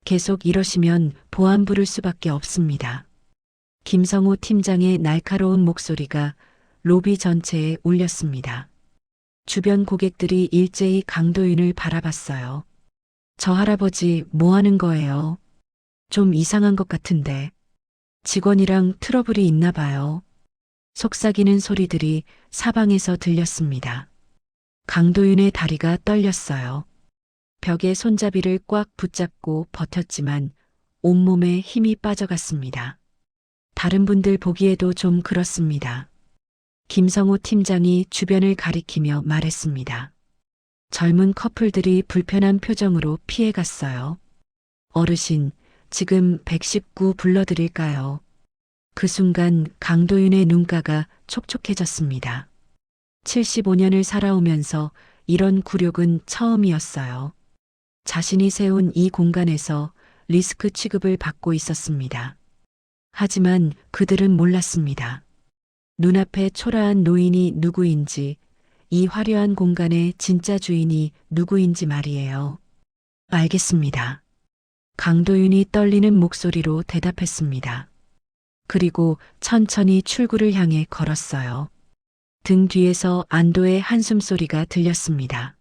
계속 이러시면 보안 부를 수밖에 없습니다. 김성호 팀장의 날카로운 목소리가 로비 전체에 울렸습니다. 주변 고객들이 일제히 강도윤을 바라봤어요. 저 할아버지 뭐 하는 거예요? 좀 이상한 것 같은데. 직원이랑 트러블이 있나 봐요. 속삭이는 소리들이 사방에서 들렸습니다. 강도윤의 다리가 떨렸어요. 벽에 손잡이를 꽉 붙잡고 버텼지만 온몸에 힘이 빠져갔습니다. 다른 분들 보기에도 좀 그렇습니다. 김성호 팀장이 주변을 가리키며 말했습니다. 젊은 커플들이 불편한 표정으로 피해갔어요. 어르신, 지금 119 불러드릴까요? 그 순간 강도윤의 눈가가 촉촉해졌습니다. 75년을 살아오면서 이런 굴욕은 처음이었어요. 자신이 세운 이 공간에서 리스크 취급을 받고 있었습니다. 하지만 그들은 몰랐습니다. 눈앞에 초라한 노인이 누구인지, 이 화려한 공간의 진짜 주인이 누구인지 말이에요. 알겠습니다. 강도윤이 떨리는 목소리로 대답했습니다. 그리고 천천히 출구를 향해 걸었어요. 등 뒤에서 안도의 한숨소리가 들렸습니다.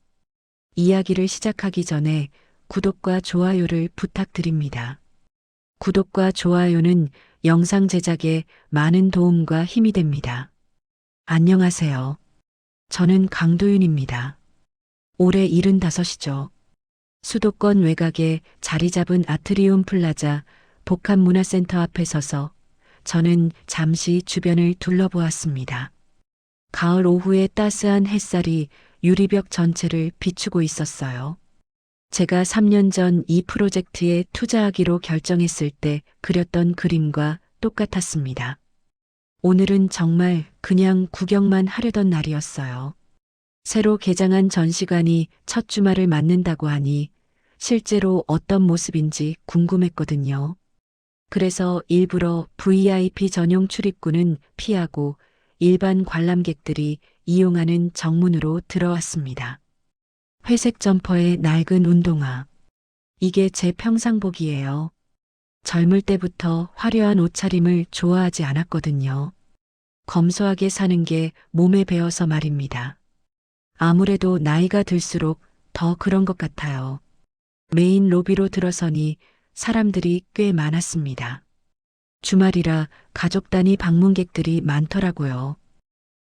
이야기를 시작하기 전에 구독과 좋아요를 부탁드립니다. 구독과 좋아요는 영상 제작에 많은 도움과 힘이 됩니다. 안녕하세요. 저는 강도윤입니다. 올해 75이죠. 수도권 외곽에 자리 잡은 아트리움 플라자 복합문화센터 앞에 서서 저는 잠시 주변을 둘러보았습니다. 가을 오후의 따스한 햇살이 유리벽 전체를 비추고 있었어요. 제가 3년 전 이 프로젝트에 투자하기로 결정했을 때 그렸던 그림과 똑같았습니다. 오늘은 정말 그냥 구경만 하려던 날이었어요. 새로 개장한 전시관이 첫 주말을 맞는다고 하니 실제로 어떤 모습인지 궁금했거든요. 그래서 일부러 VIP 전용 출입구는 피하고 일반 관람객들이 이용하는 정문으로 들어왔습니다. 회색 점퍼에 낡은 운동화. 이게 제 평상복이에요. 젊을 때부터 화려한 옷차림을 좋아하지 않았거든요. 검소하게 사는 게 몸에 배어서 말입니다. 아무래도 나이가 들수록 더 그런 것 같아요. 메인 로비로 들어서니 사람들이 꽤 많았습니다. 주말이라 가족 단위 방문객들이 많더라고요.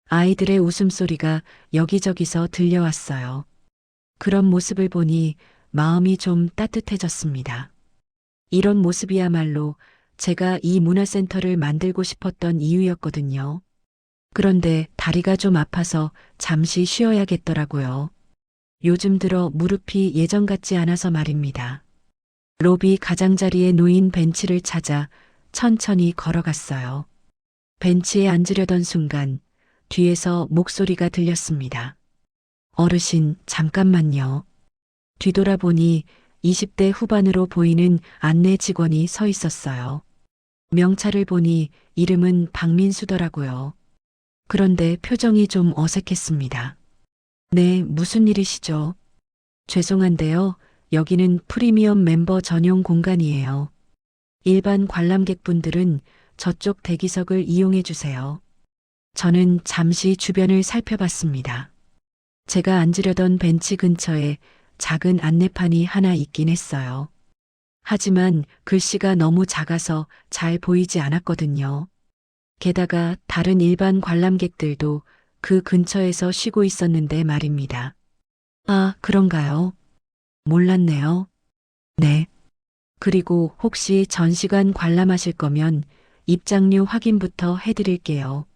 아이들의 웃음소리가 여기저기서 들려왔어요. 그런 모습을 보니 마음이 좀 따뜻해졌습니다. 이런 모습이야말로 제가 이 문화센터를 만들고 싶었던 이유였거든요. 그런데 다리가 좀 아파서 잠시 쉬어야겠더라고요. 요즘 들어 무릎이 예전 같지 않아서 말입니다. 로비 가장자리에 놓인 벤치를 찾아 천천히 걸어갔어요. 벤치에 앉으려던 순간 뒤에서 목소리가 들렸습니다. 어르신, 잠깐만요. 뒤돌아보니 20대 후반으로 보이는 안내 직원이 서 있었어요. 명찰을 보니 이름은 박민수더라고요. 그런데 표정이 좀 어색했습니다. 네, 무슨 일이시죠? 죄송한데요. 여기는 프리미엄 멤버 전용 공간이에요. 일반 관람객분들은 저쪽 대기석을 이용해 주세요. 저는 잠시 주변을 살펴봤습니다. 제가 앉으려던 벤치 근처에 작은 안내판이 하나 있긴 했어요. 하지만 글씨가 너무 작아서 잘 보이지 않았거든요. 게다가 다른 일반 관람객들도 그 근처에서 쉬고 있었는데 말입니다. 아, 그런가요? 몰랐네요. 네. 그리고 혹시 전시관 관람하실 거면 입장료 확인부터 해드릴게요.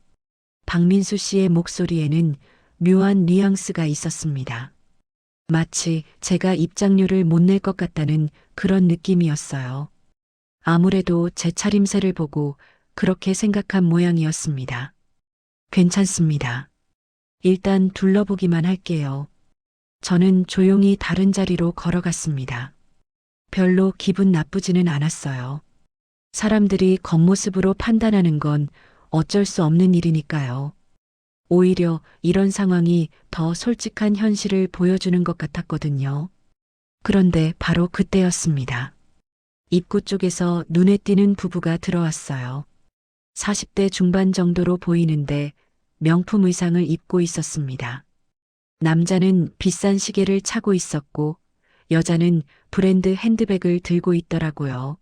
박민수 씨의 목소리에는 묘한 뉘앙스가 있었습니다. 마치 제가 입장료를 못 낼 것 같다는 그런 느낌이었어요. 아무래도 제 차림새를 보고 그렇게 생각한 모양이었습니다. 괜찮습니다. 일단 둘러보기만 할게요. 저는 조용히 다른 자리로 걸어갔습니다. 별로 기분 나쁘지는 않았어요. 사람들이 겉모습으로 판단하는 건 어쩔 수 없는 일이니까요. 오히려 이런 상황이 더 솔직한 현실을 보여주는 것 같았거든요. 그런데 바로 그때였습니다. 입구 쪽에서 눈에 띄는 부부가 들어왔어요. 40대 중반 정도로 보이는데 명품 의상을 입고 있었습니다. 남자는 비싼 시계를 차고 있었고 여자는 브랜드 핸드백을 들고 있더라고요.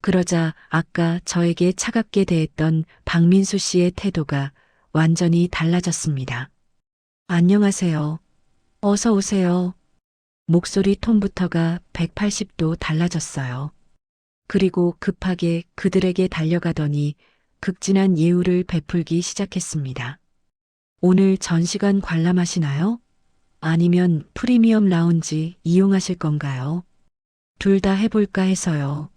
그러자 아까 저에게 차갑게 대했던 박민수 씨의 태도가 완전히 달라졌습니다. 안녕하세요. 어서 오세요. 목소리 톤부터가 180도 달라졌어요. 그리고 급하게 그들에게 달려가더니 극진한 예우를 베풀기 시작했습니다. 오늘 전시관 관람하시나요? 아니면 프리미엄 라운지 이용하실 건가요? 둘 다 해볼까 해서요.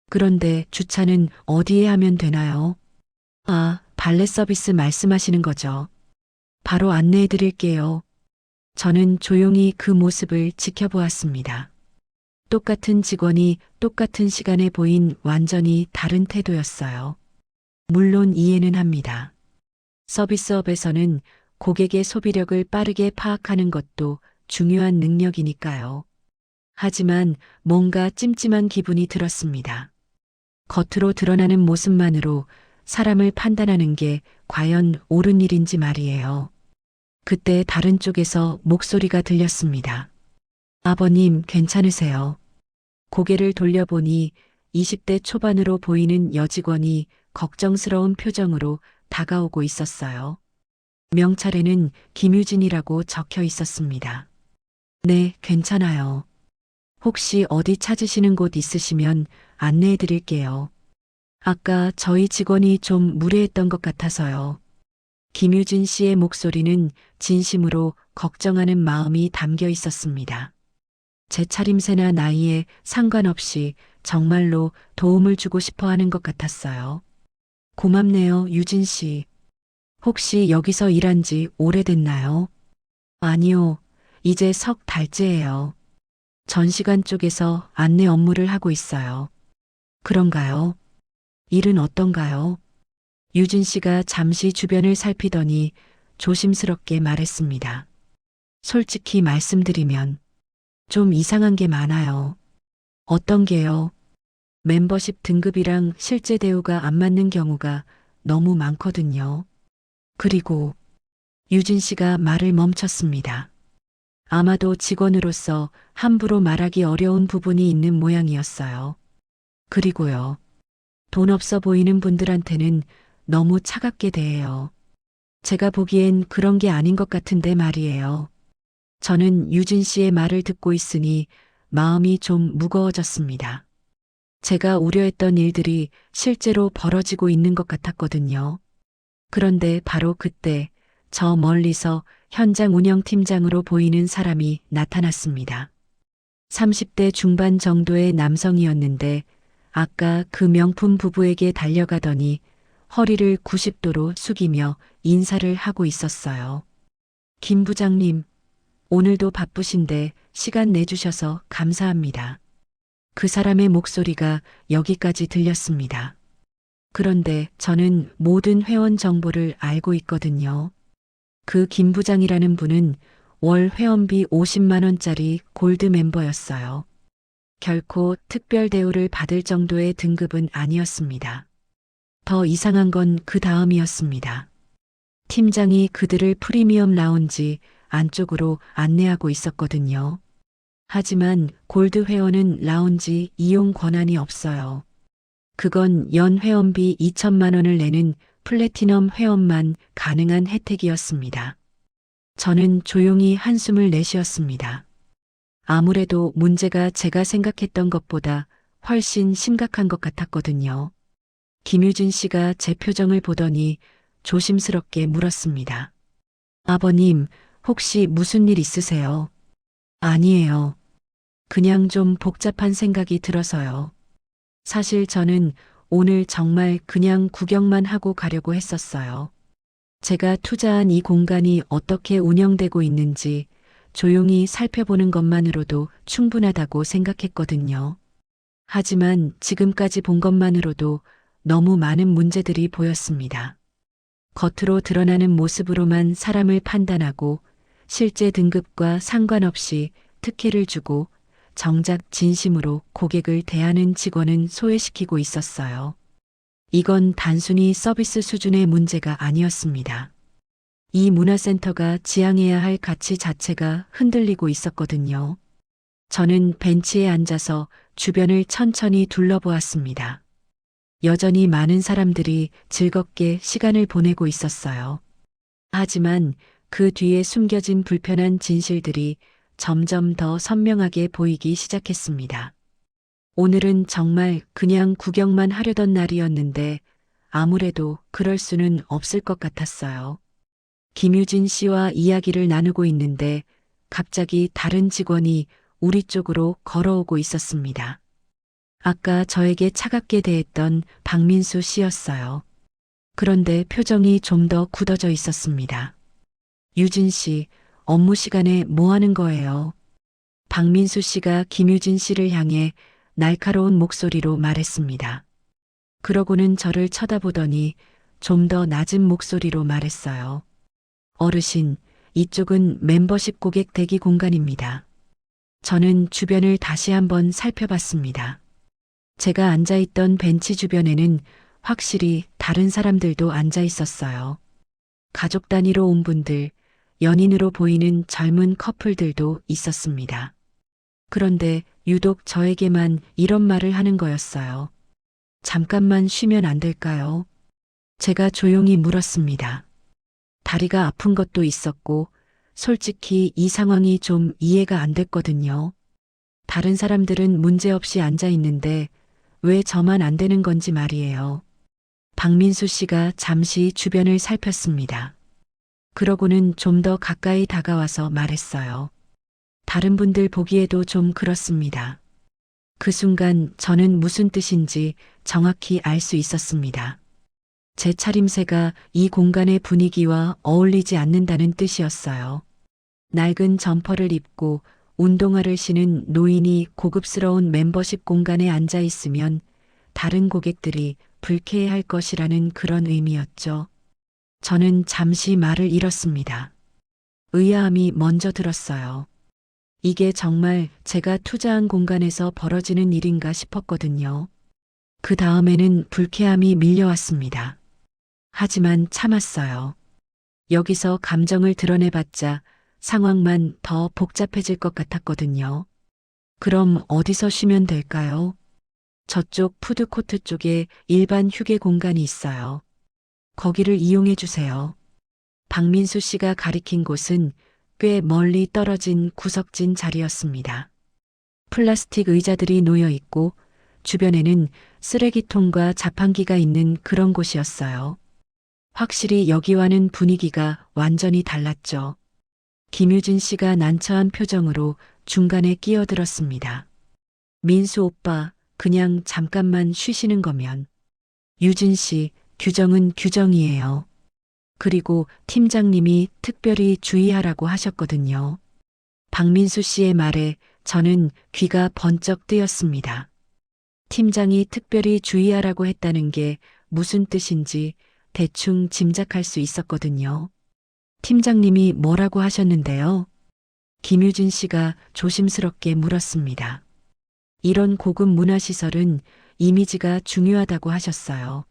그런데 주차는 어디에 하면 되나요? 아, 발렛 서비스 말씀하시는 거죠. 바로 안내해 드릴게요. 저는 조용히 그 모습을 지켜보았습니다. 똑같은 직원이 똑같은 시간에 보인 완전히 다른 태도였어요. 물론 이해는 합니다. 서비스업에서는 고객의 소비력을 빠르게 파악하는 것도 중요한 능력이니까요. 하지만 뭔가 찜찜한 기분이 들었습니다. 겉으로 드러나는 모습만으로 사람을 판단하는 게 과연 옳은 일인지 말이에요. 그때 다른 쪽에서 목소리가 들렸습니다. 아버님, 괜찮으세요? 고개를 돌려보니 20대 초반으로 보이는 여직원이 걱정스러운 표정으로 다가오고 있었어요. 명찰에는 김유진이라고 적혀 있었습니다. 네, 괜찮아요. 혹시 어디 찾으시는 곳 있으시면 안내해 드릴게요. 아까 저희 직원이 좀 무례했던 것 같아서요. 김유진 씨의 목소리는 진심으로 걱정하는 마음이 담겨 있었습니다. 제 차림새나 나이에 상관없이 정말로 도움을 주고 싶어 하는 것 같았어요. 고맙네요, 유진 씨. 혹시 여기서 일한 지 오래됐나요? 아니요, 이제 석 달째예요. 전시관 쪽에서 안내 업무를 하고 있어요. 그런가요? 일은 어떤가요? 유진 씨가 잠시 주변을 살피더니 조심스럽게 말했습니다. 솔직히 말씀드리면 좀 이상한 게 많아요. 어떤 게요? 멤버십 등급이랑 실제 대우가 안 맞는 경우가 너무 많거든요. 그리고 유진 씨가 말을 멈췄습니다. 아마도 직원으로서 함부로 말하기 어려운 부분이 있는 모양이었어요. 그리고요. 돈 없어 보이는 분들한테는 너무 차갑게 대해요. 제가 보기엔 그런 게 아닌 것 같은데 말이에요. 저는 유진 씨의 말을 듣고 있으니 마음이 좀 무거워졌습니다. 제가 우려했던 일들이 실제로 벌어지고 있는 것 같았거든요. 그런데 바로 그때 저 멀리서 현장 운영팀장으로 보이는 사람이 나타났습니다. 30대 중반 정도의 남성이었는데 아까 그 명품 부부에게 달려가더니 허리를 90도로 숙이며 인사를 하고 있었어요. 김 부장님, 오늘도 바쁘신데 시간 내주셔서 감사합니다. 그 사람의 목소리가 여기까지 들렸습니다. 그런데 저는 모든 회원 정보를 알고 있거든요. 그 김 부장이라는 분은 월 회원비 50만 원짜리 골드 멤버였어요. 결코 특별 대우를 받을 정도의 등급은 아니었습니다. 더 이상한 건 그 다음이었습니다. 팀장이 그들을 프리미엄 라운지 안쪽으로 안내하고 있었거든요. 하지만 골드 회원은 라운지 이용 권한이 없어요. 그건 연 회원비 2천만 원을 내는 플래티넘 회원만 가능한 혜택이었습니다. 저는 조용히 한숨을 내쉬었습니다. 아무래도 문제가 제가 생각했던 것보다 훨씬 심각한 것 같았거든요. 김유진 씨가 제 표정을 보더니 조심스럽게 물었습니다. 아버님, 혹시 무슨 일 있으세요? 아니에요. 그냥 좀 복잡한 생각이 들어서요. 사실 저는 오늘 정말 그냥 구경만 하고 가려고 했었어요. 제가 투자한 이 공간이 어떻게 운영되고 있는지 조용히 살펴보는 것만으로도 충분하다고 생각했거든요. 하지만 지금까지 본 것만으로도 너무 많은 문제들이 보였습니다. 겉으로 드러나는 모습으로만 사람을 판단하고 실제 등급과 상관없이 특혜를 주고 정작 진심으로 고객을 대하는 직원은 소외시키고 있었어요. 이건 단순히 서비스 수준의 문제가 아니었습니다. 이 문화센터가 지향해야 할 가치 자체가 흔들리고 있었거든요. 저는 벤치에 앉아서 주변을 천천히 둘러보았습니다. 여전히 많은 사람들이 즐겁게 시간을 보내고 있었어요. 하지만 그 뒤에 숨겨진 불편한 진실들이 점점 더 선명하게 보이기 시작했습니다. 오늘은 정말 그냥 구경만 하려던 날이었는데 아무래도 그럴 수는 없을 것 같았어요. 김유진 씨와 이야기를 나누고 있는데 갑자기 다른 직원이 우리 쪽으로 걸어오고 있었습니다. 아까 저에게 차갑게 대했던 박민수 씨였어요. 그런데 표정이 좀 더 굳어져 있었습니다. 유진 씨, 업무 시간에 뭐 하는 거예요? 박민수 씨가 김유진 씨를 향해 날카로운 목소리로 말했습니다. 그러고는 저를 쳐다보더니 좀 더 낮은 목소리로 말했어요. 어르신, 이쪽은 멤버십 고객 대기 공간입니다. 저는 주변을 다시 한번 살펴봤습니다. 제가 앉아있던 벤치 주변에는 확실히 다른 사람들도 앉아 있었어요. 가족 단위로 온 분들, 연인으로 보이는 젊은 커플들도 있었습니다. 그런데 유독 저에게만 이런 말을 하는 거였어요. 잠깐만 쉬면 안 될까요? 제가 조용히 물었습니다. 다리가 아픈 것도 있었고, 솔직히 이 상황이 좀 이해가 안 됐거든요. 다른 사람들은 문제없이 앉아 있는데 왜 저만 안 되는 건지 말이에요. 박민수 씨가 잠시 주변을 살폈습니다. 그러고는 좀 더 가까이 다가와서 말했어요. 다른 분들 보기에도 좀 그렇습니다. 그 순간 저는 무슨 뜻인지 정확히 알 수 있었습니다. 제 차림새가 이 공간의 분위기와 어울리지 않는다는 뜻이었어요. 낡은 점퍼를 입고 운동화를 신은 노인이 고급스러운 멤버십 공간에 앉아 있으면 다른 고객들이 불쾌해할 것이라는 그런 의미였죠. 저는 잠시 말을 잃었습니다. 의아함이 먼저 들었어요. 이게 정말 제가 투자한 공간에서 벌어지는 일인가 싶었거든요. 그 다음에는 불쾌함이 밀려왔습니다. 하지만 참았어요. 여기서 감정을 드러내봤자 상황만 더 복잡해질 것 같았거든요. 그럼 어디서 쉬면 될까요? 저쪽 푸드코트 쪽에 일반 휴게 공간이 있어요. 거기를 이용해 주세요. 박민수 씨가 가리킨 곳은 꽤 멀리 떨어진 구석진 자리였습니다. 플라스틱 의자들이 놓여 있고 주변에는 쓰레기통과 자판기가 있는 그런 곳이었어요. 확실히 여기와는 분위기가 완전히 달랐죠. 김유진 씨가 난처한 표정으로 중간에 끼어들었습니다. 민수 오빠, 그냥 잠깐만 쉬시는 거면. 유진 씨, 규정은 규정이에요. 그리고 팀장님이 특별히 주의하라고 하셨거든요. 박민수 씨의 말에 저는 귀가 번쩍 뜨였습니다. 팀장이 특별히 주의하라고 했다는 게 무슨 뜻인지 대충 짐작할 수 있었거든요. 팀장님이 뭐라고 하셨는데요? 김유진 씨가 조심스럽게 물었습니다. 이런 고급 문화시설은 이미지가 중요하다고 하셨어요.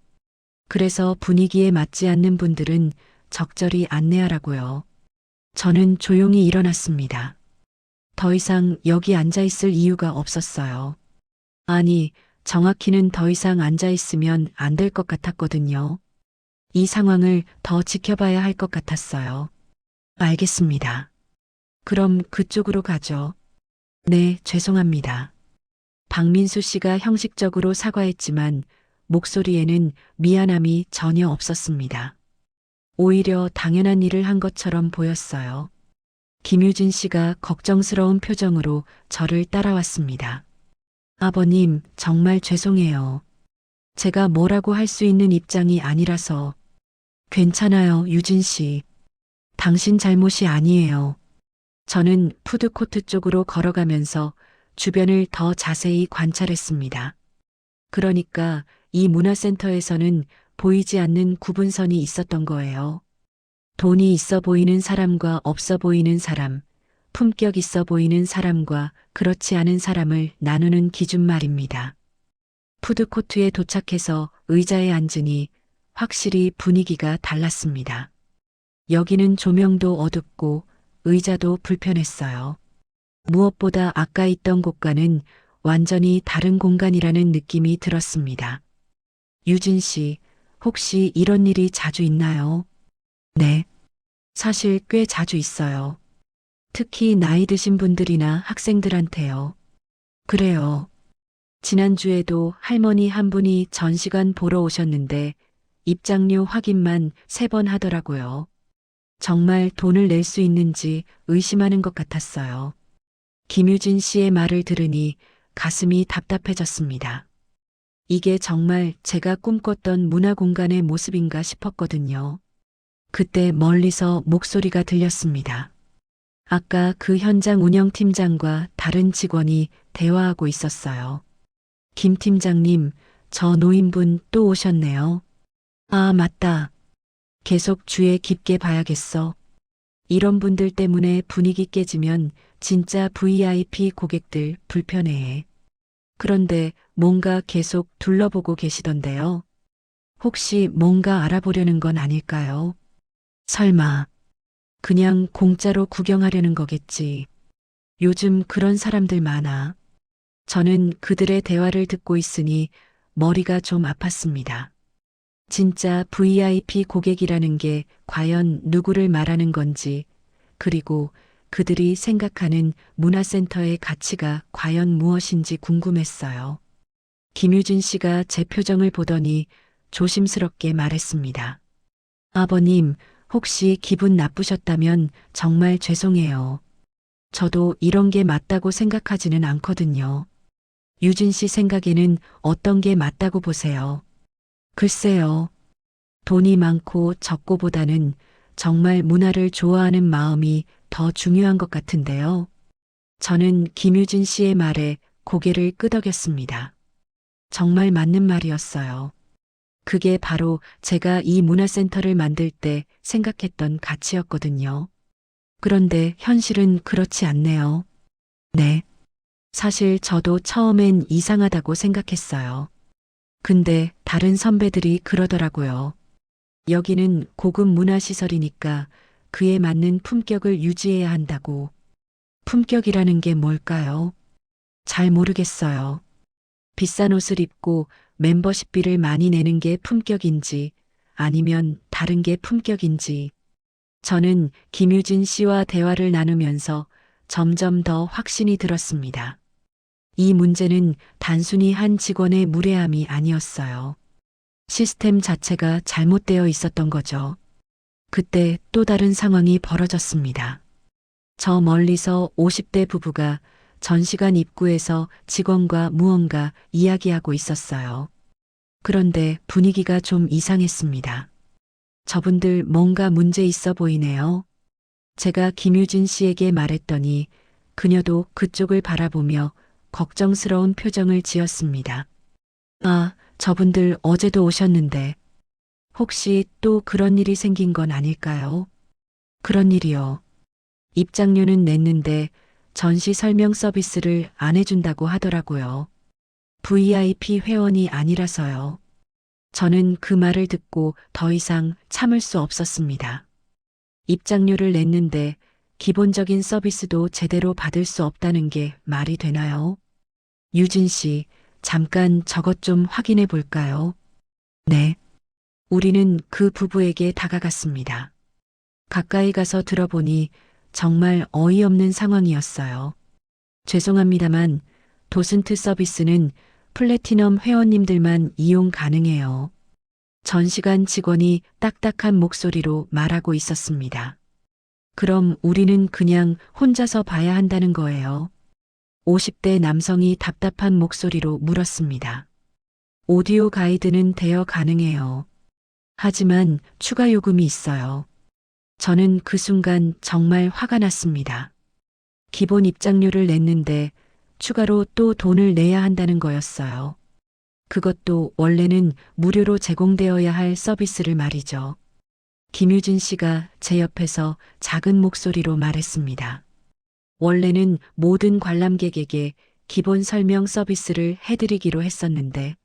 그래서 분위기에 맞지 않는 분들은 적절히 안내하라고요. 저는 조용히 일어났습니다. 더 이상 여기 앉아 있을 이유가 없었어요. 아니, 정확히는 더 이상 앉아 있으면 안 될 것 같았거든요. 이 상황을 더 지켜봐야 할 것 같았어요. 알겠습니다. 그럼 그쪽으로 가죠. 네, 죄송합니다. 박민수 씨가 형식적으로 사과했지만 목소리에는 미안함이 전혀 없었습니다. 오히려 당연한 일을 한 것처럼 보였어요. 김유진 씨가 걱정스러운 표정으로 저를 따라왔습니다. 아버님, 정말 죄송해요. 제가 뭐라고 할 수 있는 입장이 아니라서. 괜찮아요, 유진 씨. 당신 잘못이 아니에요. 저는 푸드코트 쪽으로 걸어가면서 주변을 더 자세히 관찰했습니다. 그러니까 이 문화센터에서는 보이지 않는 구분선이 있었던 거예요. 돈이 있어 보이는 사람과 없어 보이는 사람, 품격 있어 보이는 사람과 그렇지 않은 사람을 나누는 기준 말입니다. 푸드코트에 도착해서 의자에 앉으니 확실히 분위기가 달랐습니다. 여기는 조명도 어둡고 의자도 불편했어요. 무엇보다 아까 있던 곳과는 완전히 다른 공간이라는 느낌이 들었습니다. 유진 씨, 혹시 이런 일이 자주 있나요? 네, 사실 꽤 자주 있어요. 특히 나이 드신 분들이나 학생들한테요. 그래요. 지난주에도 할머니 한 분이 전시관 보러 오셨는데 입장료 확인만 3번 하더라고요. 정말 돈을 낼 수 있는지 의심하는 것 같았어요. 김유진 씨의 말을 들으니 가슴이 답답해졌습니다. 이게 정말 제가 꿈꿨던 문화공간의 모습인가 싶었거든요. 그때 멀리서 목소리가 들렸습니다. 아까 그 현장 운영팀장과 다른 직원이 대화하고 있었어요. 김 팀장님, 저 노인분 또 오셨네요. 아, 맞다. 계속 주의 깊게 봐야겠어. 이런 분들 때문에 분위기 깨지면 진짜 VIP 고객들 불편해해. 그런데 뭔가 계속 둘러보고 계시던데요. 혹시 뭔가 알아보려는 건 아닐까요? 설마, 그냥 공짜로 구경하려는 거겠지. 요즘 그런 사람들 많아. 저는 그들의 대화를 듣고 있으니 머리가 좀 아팠습니다. 진짜 VIP 고객이라는 게 과연 누구를 말하는 건지, 그리고 그들이 생각하는 문화센터의 가치가 과연 무엇인지 궁금했어요. 김유진 씨가 제 표정을 보더니 조심스럽게 말했습니다. 아버님, 혹시 기분 나쁘셨다면 정말 죄송해요. 저도 이런 게 맞다고 생각하지는 않거든요. 유진 씨 생각에는 어떤 게 맞다고 보세요? 글쎄요. 돈이 많고 적고보다는 정말 문화를 좋아하는 마음이 더 중요한 것 같은데요. 저는 김유진 씨의 말에 고개를 끄덕였습니다. 정말 맞는 말이었어요. 그게 바로 제가 이 문화센터를 만들 때 생각했던 가치였거든요. 그런데 현실은 그렇지 않네요. 네. 사실 저도 처음엔 이상하다고 생각했어요. 근데 다른 선배들이 그러더라고요. 여기는 고급 문화시설이니까 그에 맞는 품격을 유지해야 한다고. 품격이라는 게 뭘까요? 잘 모르겠어요. 비싼 옷을 입고 멤버십비를 많이 내는 게 품격인지 아니면 다른 게 품격인지. 저는 김유진 씨와 대화를 나누면서 점점 더 확신이 들었습니다. 이 문제는 단순히 한 직원의 무례함이 아니었어요. 시스템 자체가 잘못되어 있었던 거죠. 그때 또 다른 상황이 벌어졌습니다. 저 멀리서 50대 부부가 전시관 입구에서 직원과 무언가 이야기하고 있었어요. 그런데 분위기가 좀 이상했습니다. 저분들 뭔가 문제 있어 보이네요. 제가 김유진 씨에게 말했더니 그녀도 그쪽을 바라보며 걱정스러운 표정을 지었습니다. 아, 저분들 어제도 오셨는데 혹시 또 그런 일이 생긴 건 아닐까요? 그런 일이요. 입장료는 냈는데 전시 설명 서비스를 안 해준다고 하더라고요. VIP 회원이 아니라서요. 저는 그 말을 듣고 더 이상 참을 수 없었습니다. 입장료를 냈는데 기본적인 서비스도 제대로 받을 수 없다는 게 말이 되나요? 유진 씨, 잠깐 저것 좀 확인해 볼까요? 네. 우리는 그 부부에게 다가갔습니다. 가까이 가서 들어보니 정말 어이없는 상황이었어요. 죄송합니다만 도슨트 서비스는 플래티넘 회원님들만 이용 가능해요. 전시관 직원이 딱딱한 목소리로 말하고 있었습니다. 그럼 우리는 그냥 혼자서 봐야 한다는 거예요. 50대 남성이 답답한 목소리로 물었습니다. 오디오 가이드는 대여 가능해요. 하지만 추가 요금이 있어요. 저는 그 순간 정말 화가 났습니다. 기본 입장료를 냈는데 추가로 또 돈을 내야 한다는 거였어요. 그것도 원래는 무료로 제공되어야 할 서비스를 말이죠. 김유진 씨가 제 옆에서 작은 목소리로 말했습니다. 원래는 모든 관람객에게 기본 설명 서비스를 해드리기로 했었는데,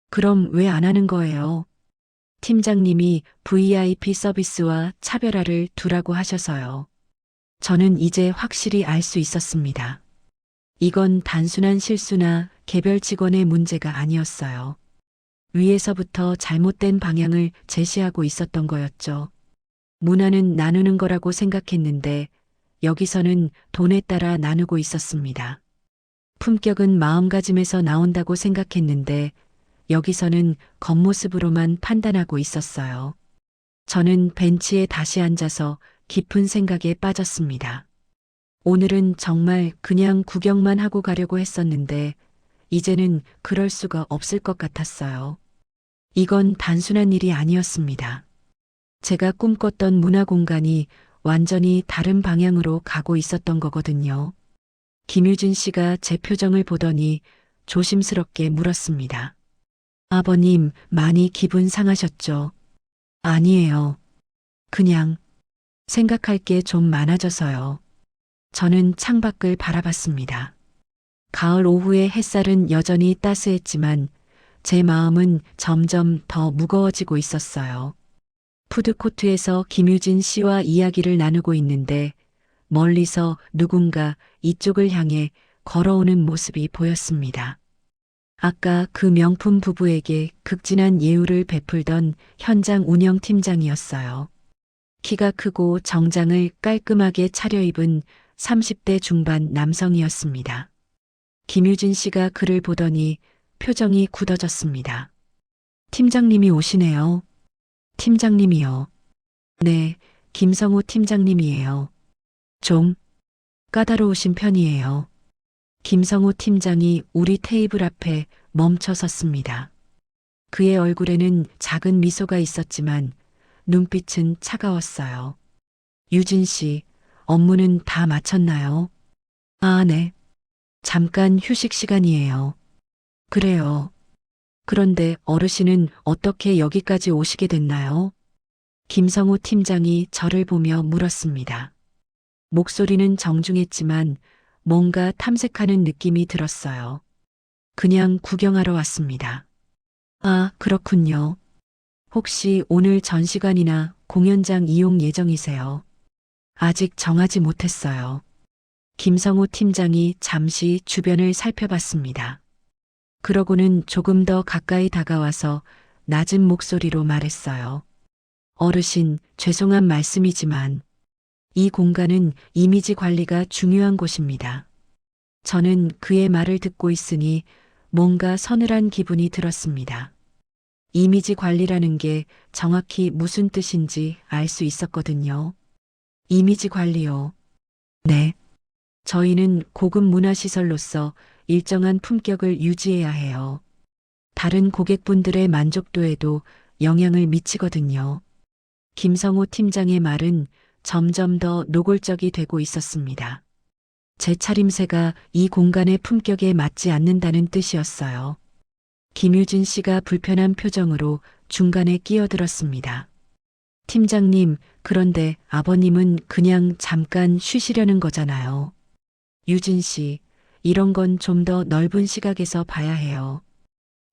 그럼 왜 안 하는 거예요? 팀장님이 VIP 서비스와 차별화를 두라고 하셔서요. 저는 이제 확실히 알 수 있었습니다. 이건 단순한 실수나 개별 직원의 문제가 아니었어요. 위에서부터 잘못된 방향을 제시하고 있었던 거였죠. 문화는 나누는 거라고 생각했는데 여기서는 돈에 따라 나누고 있었습니다. 품격은 마음가짐에서 나온다고 생각했는데 여기서는 겉모습으로만 판단하고 있었어요. 저는 벤치에 다시 앉아서 깊은 생각에 빠졌습니다. 오늘은 정말 그냥 구경만 하고 가려고 했었는데 이제는 그럴 수가 없을 것 같았어요. 이건 단순한 일이 아니었습니다. 제가 꿈꿨던 문화 공간이 완전히 다른 방향으로 가고 있었던 거거든요. 김유진 씨가 제 표정을 보더니 조심스럽게 물었습니다. 아버님, 많이 기분 상하셨죠? 아니에요. 그냥 생각할 게 좀 많아져서요. 저는 창밖을 바라봤습니다. 가을 오후의 햇살은 여전히 따스했지만 제 마음은 점점 더 무거워지고 있었어요. 푸드코트에서 김유진 씨와 이야기를 나누고 있는데 멀리서 누군가 이쪽을 향해 걸어오는 모습이 보였습니다. 아까 그 명품 부부에게 극진한 예우를 베풀던 현장 운영팀장이었어요. 키가 크고 정장을 깔끔하게 차려입은 30대 중반 남성이었습니다. 김유진 씨가 그를 보더니 표정이 굳어졌습니다. 팀장님이 오시네요. 팀장님이요. 네, 김성우 팀장님이에요. 좀 까다로우신 편이에요. 김성우 팀장이 우리 테이블 앞에 멈춰 섰습니다. 그의 얼굴에는 작은 미소가 있었지만 눈빛은 차가웠어요. 유진 씨, 업무는 다 마쳤나요? 아, 네. 잠깐 휴식 시간이에요. 그래요. 그런데 어르신은 어떻게 여기까지 오시게 됐나요? 김성우 팀장이 저를 보며 물었습니다. 목소리는 정중했지만 뭔가 탐색하는 느낌이 들었어요. 그냥 구경하러 왔습니다. 아, 그렇군요. 혹시 오늘 전시관이나 공연장 이용 예정이세요? 아직 정하지 못했어요. 김성우 팀장이 잠시 주변을 살펴봤습니다. 그러고는 조금 더 가까이 다가와서 낮은 목소리로 말했어요. 어르신, 죄송한 말씀이지만 이 공간은 이미지 관리가 중요한 곳입니다. 저는 그의 말을 듣고 있으니 뭔가 서늘한 기분이 들었습니다. 이미지 관리라는 게 정확히 무슨 뜻인지 알 수 있었거든요. 이미지 관리요. 네. 저희는 고급 문화시설로서 일정한 품격을 유지해야 해요. 다른 고객분들의 만족도에도 영향을 미치거든요. 김성호 팀장의 말은 점점 더 노골적이 되고 있었습니다. 제 차림새가 이 공간의 품격에 맞지 않는다는 뜻이었어요. 김유진 씨가 불편한 표정으로 중간에 끼어들었습니다. 팀장님, 그런데 아버님은 그냥 잠깐 쉬시려는 거잖아요. 유진 씨, 이런 건 좀 더 넓은 시각에서 봐야 해요.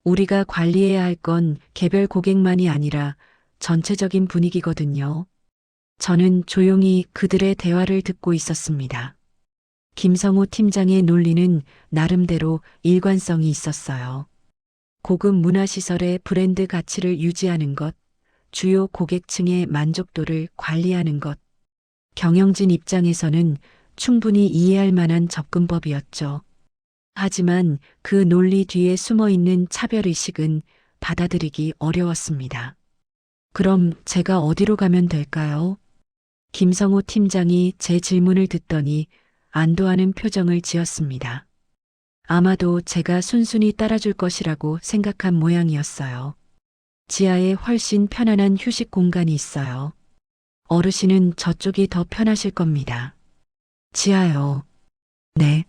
우리가 관리해야 할 건 개별 고객만이 아니라 전체적인 분위기거든요. 저는 조용히 그들의 대화를 듣고 있었습니다. 김성우 팀장의 논리는 나름대로 일관성이 있었어요. 고급 문화시설의 브랜드 가치를 유지하는 것, 주요 고객층의 만족도를 관리하는 것. 경영진 입장에서는 충분히 이해할 만한 접근법이었죠. 하지만 그 논리 뒤에 숨어 있는 차별의식은 받아들이기 어려웠습니다. 그럼 제가 어디로 가면 될까요? 김성우 팀장이 제 질문을 듣더니 안도하는 표정을 지었습니다. 아마도 제가 순순히 따라줄 것이라고 생각한 모양이었어요. 지하에 훨씬 편안한 휴식 공간이 있어요. 어르신은 저쪽이 더 편하실 겁니다. 지하요. 네.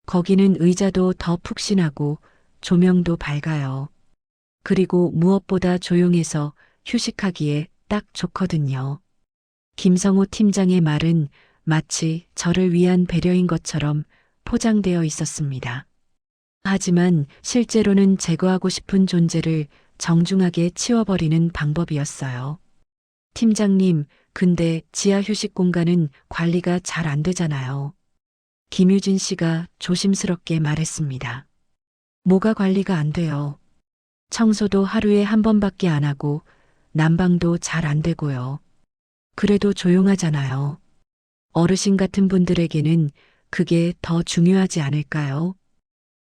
거기는 의자도 더 푹신하고 조명도 밝아요. 그리고 무엇보다 조용해서 휴식하기에 딱 좋거든요. 김성호 팀장의 말은 마치 저를 위한 배려인 것처럼 포장되어 있었습니다. 하지만 실제로는 제거하고 싶은 존재를 정중하게 치워버리는 방법이었어요. 팀장님, 근데 지하 휴식 공간은 관리가 잘 안 되잖아요. 김유진 씨가 조심스럽게 말했습니다. 뭐가 관리가 안 돼요? 청소도 하루에 한 번밖에 안 하고 난방도 잘 안 되고요. 그래도 조용하잖아요. 어르신 같은 분들에게는 그게 더 중요하지 않을까요?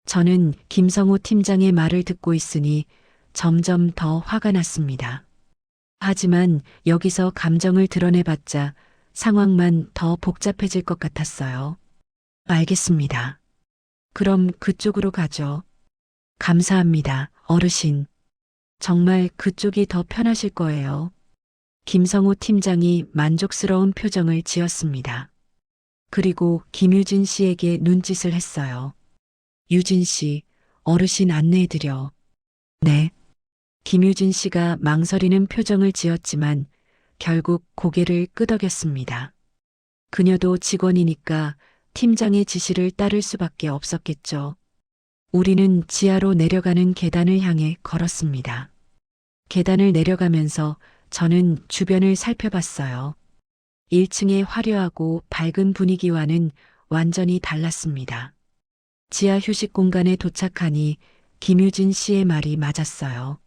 저는 김성호 팀장의 말을 듣고 있으니 점점 더 화가 났습니다. 하지만 여기서 감정을 드러내봤자 상황만 더 복잡해질 것 같았어요. 알겠습니다. 그럼 그쪽으로 가죠. 감사합니다, 어르신. 정말 그쪽이 더 편하실 거예요. 김성호 팀장이 만족스러운 표정을 지었습니다. 그리고 김유진 씨에게 눈짓을 했어요. 유진 씨, 어르신 안내해드려. 네. 김유진 씨가 망설이는 표정을 지었지만 결국 고개를 끄덕였습니다. 그녀도 직원이니까 팀장의 지시를 따를 수밖에 없었겠죠. 우리는 지하로 내려가는 계단을 향해 걸었습니다. 계단을 내려가면서 저는 주변을 살펴봤어요. 1층의 화려하고 밝은 분위기와는 완전히 달랐습니다. 지하 휴식 공간에 도착하니 김유진 씨의 말이 맞았어요.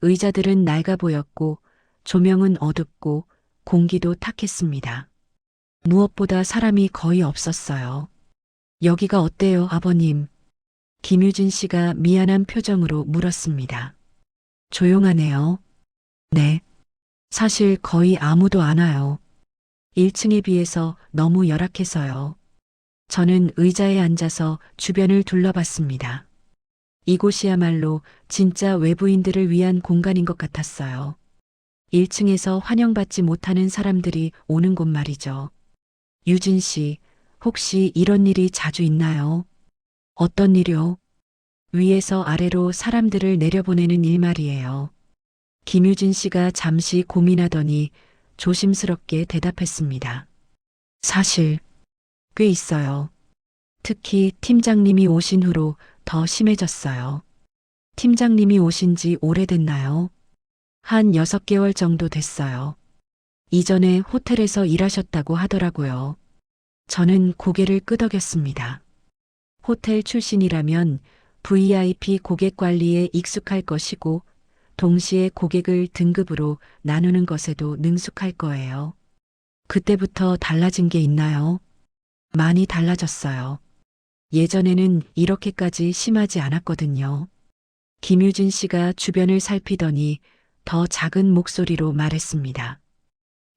의자들은 낡아 보였고 조명은 어둡고 공기도 탁했습니다. 무엇보다 사람이 거의 없었어요. 여기가 어때요, 아버님? 김유진 씨가 미안한 표정으로 물었습니다. 조용하네요. 네. 사실 거의 아무도 안 와요. 1층에 비해서 너무 열악해서요. 저는 의자에 앉아서 주변을 둘러봤습니다. 이곳이야말로 진짜 외부인들을 위한 공간인 것 같았어요. 1층에서 환영받지 못하는 사람들이 오는 곳 말이죠. 유진 씨, 혹시 이런 일이 자주 있나요? 어떤 일이요? 위에서 아래로 사람들을 내려보내는 일 말이에요. 김유진 씨가 잠시 고민하더니 조심스럽게 대답했습니다. 사실 꽤 있어요. 특히 팀장님이 오신 후로 더 심해졌어요. 팀장님이 오신 지 오래됐나요? 한 6개월 정도 됐어요. 이전에 호텔에서 일하셨다고 하더라고요. 저는 고개를 끄덕였습니다. 호텔 출신이라면 VIP 고객 관리에 익숙할 것이고 동시에 고객을 등급으로 나누는 것에도 능숙할 거예요. 그때부터 달라진 게 있나요? 많이 달라졌어요. 예전에는 이렇게까지 심하지 않았거든요. 김유진 씨가 주변을 살피더니 더 작은 목소리로 말했습니다.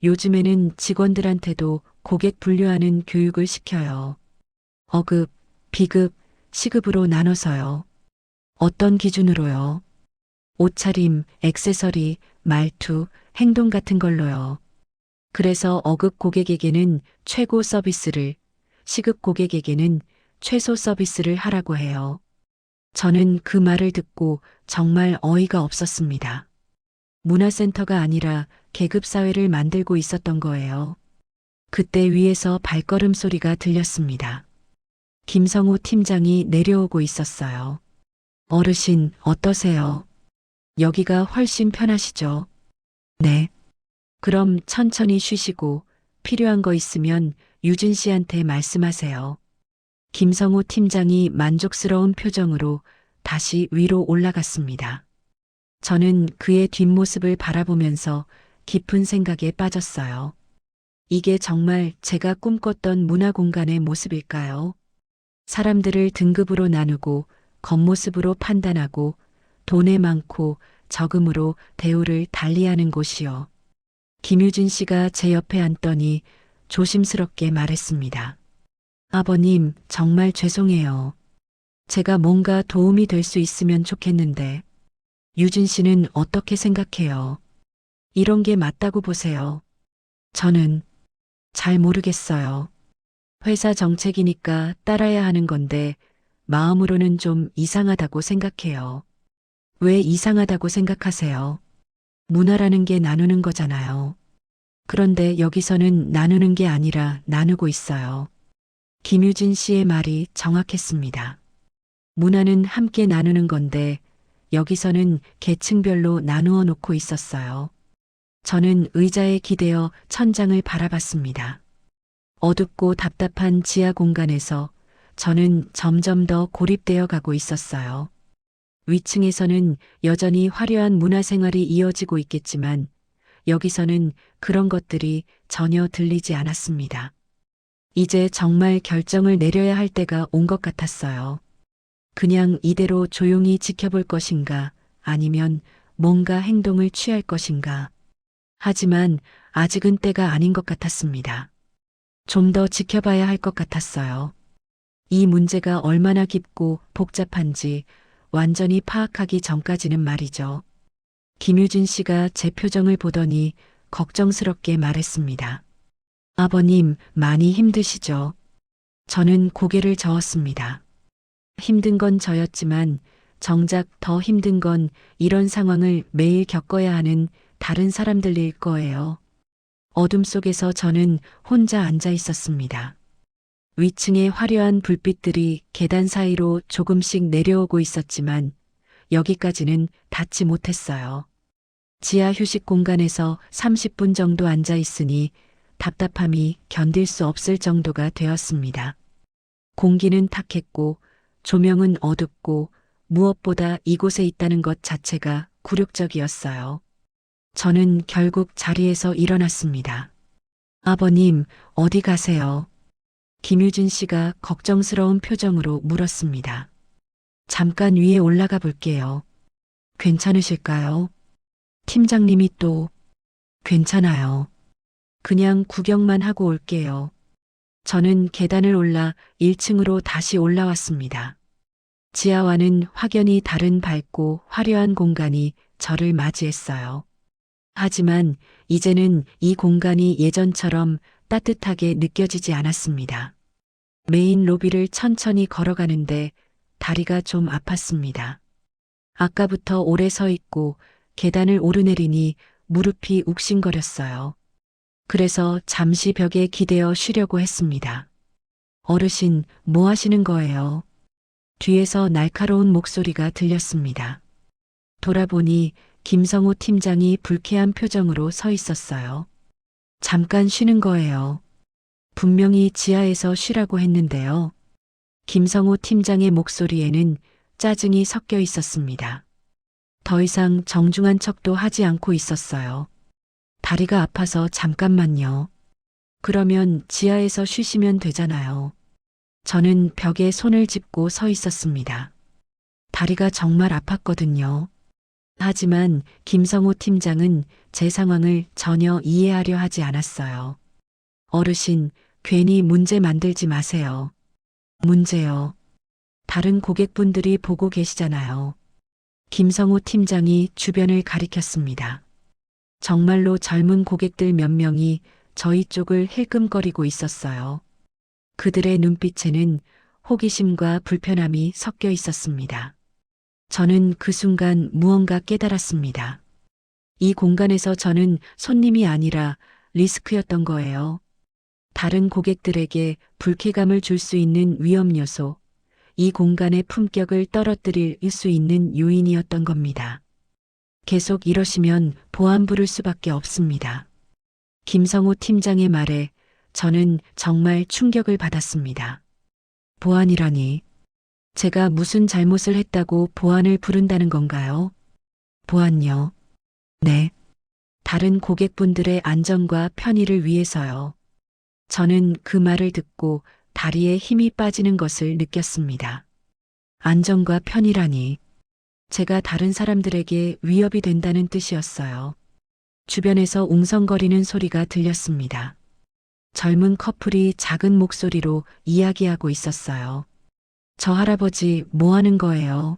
요즘에는 직원들한테도 고객 분류하는 교육을 시켜요. 어급, 비급, 시급으로 나눠서요. 어떤 기준으로요? 옷차림, 액세서리, 말투, 행동 같은 걸로요. 그래서 어급 고객에게는 최고 서비스를, 시급 고객에게는 최소 서비스를 하라고 해요. 저는 그 말을 듣고 정말 어이가 없었습니다. 문화센터가 아니라 계급사회를 만들고 있었던 거예요. 그때 위에서 발걸음 소리가 들렸습니다. 김성호 팀장이 내려오고 있었어요. 어르신, 어떠세요? 여기가 훨씬 편하시죠? 네. 그럼 천천히 쉬시고 필요한 거 있으면 유진 씨한테 말씀하세요. 김성호 팀장이 만족스러운 표정으로 다시 위로 올라갔습니다. 저는 그의 뒷모습을 바라보면서 깊은 생각에 빠졌어요. 이게 정말 제가 꿈꿨던 문화공간의 모습일까요? 사람들을 등급으로 나누고 겉모습으로 판단하고 돈에 많고 적음으로 대우를 달리하는 곳이요. 김유진 씨가 제 옆에 앉더니 조심스럽게 말했습니다. 아버님, 정말 죄송해요. 제가 뭔가 도움이 될 수 있으면 좋겠는데. 유진 씨는 어떻게 생각해요? 이런 게 맞다고 보세요. 저는 잘 모르겠어요. 회사 정책이니까 따라야 하는 건데 마음으로는 좀 이상하다고 생각해요. 왜 이상하다고 생각하세요? 문화라는 게 나누는 거잖아요. 그런데 여기서는 나누는 게 아니라 나누고 있어요. 김유진 씨의 말이 정확했습니다. 문화는 함께 나누는 건데 여기서는 계층별로 나누어 놓고 있었어요. 저는 의자에 기대어 천장을 바라봤습니다. 어둡고 답답한 지하 공간에서 저는 점점 더 고립되어 가고 있었어요. 위층에서는 여전히 화려한 문화생활이 이어지고 있겠지만 여기서는 그런 것들이 전혀 들리지 않았습니다. 이제 정말 결정을 내려야 할 때가 온 것 같았어요. 그냥 이대로 조용히 지켜볼 것인가 아니면 뭔가 행동을 취할 것인가. 하지만 아직은 때가 아닌 것 같았습니다. 좀 더 지켜봐야 할 것 같았어요. 이 문제가 얼마나 깊고 복잡한지 완전히 파악하기 전까지는 말이죠. 김유진 씨가 제 표정을 보더니 걱정스럽게 말했습니다. 아버님, 많이 힘드시죠? 저는 고개를 저었습니다. 힘든 건 저였지만 정작 더 힘든 건 이런 상황을 매일 겪어야 하는 다른 사람들일 거예요. 어둠 속에서 저는 혼자 앉아 있었습니다. 위층의 화려한 불빛들이 계단 사이로 조금씩 내려오고 있었지만 여기까지는 닿지 못했어요. 지하 휴식 공간에서 30분 정도 앉아 있으니 답답함이 견딜 수 없을 정도가 되었습니다. 공기는 탁했고 조명은 어둡고 무엇보다 이곳에 있다는 것 자체가 굴욕적이었어요. 저는 결국 자리에서 일어났습니다. 아버님, 어디 가세요? 김유진 씨가 걱정스러운 표정으로 물었습니다. 잠깐 위에 올라가 볼게요. 괜찮으실까요? 팀장님이 또, 괜찮아요. 그냥 구경만 하고 올게요. 저는 계단을 올라 1층으로 다시 올라왔습니다. 지하와는 확연히 다른 밝고 화려한 공간이 저를 맞이했어요. 하지만 이제는 이 공간이 예전처럼 따뜻하게 느껴지지 않았습니다. 메인 로비를 천천히 걸어가는데 다리가 좀 아팠습니다. 아까부터 오래 서 있고 계단을 오르내리니 무릎이 욱신거렸어요. 그래서 잠시 벽에 기대어 쉬려고 했습니다. 어르신, 뭐 하시는 거예요? 뒤에서 날카로운 목소리가 들렸습니다. 돌아보니 김성호 팀장이 불쾌한 표정으로 서 있었어요. 잠깐 쉬는 거예요. 분명히 지하에서 쉬라고 했는데요. 김성호 팀장의 목소리에는 짜증이 섞여 있었습니다. 더 이상 정중한 척도 하지 않고 있었어요. 다리가 아파서 잠깐만요. 그러면 지하에서 쉬시면 되잖아요. 저는 벽에 손을 짚고 서 있었습니다. 다리가 정말 아팠거든요. 하지만 김성호 팀장은 제 상황을 전혀 이해하려 하지 않았어요. 어르신, 괜히 문제 만들지 마세요. 문제요. 다른 고객분들이 보고 계시잖아요. 김성호 팀장이 주변을 가리켰습니다. 정말로 젊은 고객들 몇 명이 저희 쪽을 힐끔거리고 있었어요. 그들의 눈빛에는 호기심과 불편함이 섞여 있었습니다. 저는 그 순간 무언가 깨달았습니다. 이 공간에서 저는 손님이 아니라 리스크였던 거예요. 다른 고객들에게 불쾌감을 줄 수 있는 위험 요소, 이 공간의 품격을 떨어뜨릴 수 있는 요인이었던 겁니다. 계속 이러시면 보안 부를 수밖에 없습니다. 김성호 팀장의 말에 저는 정말 충격을 받았습니다. 보안이라니, 제가 무슨 잘못을 했다고 보안을 부른다는 건가요? 보안요? 네. 다른 고객분들의 안전과 편의를 위해서요. 저는 그 말을 듣고 다리에 힘이 빠지는 것을 느꼈습니다. 안전과 편의라니, 제가 다른 사람들에게 위협이 된다는 뜻이었어요. 주변에서 웅성거리는 소리가 들렸습니다. 젊은 커플이 작은 목소리로 이야기하고 있었어요. 저 할아버지 뭐 하는 거예요?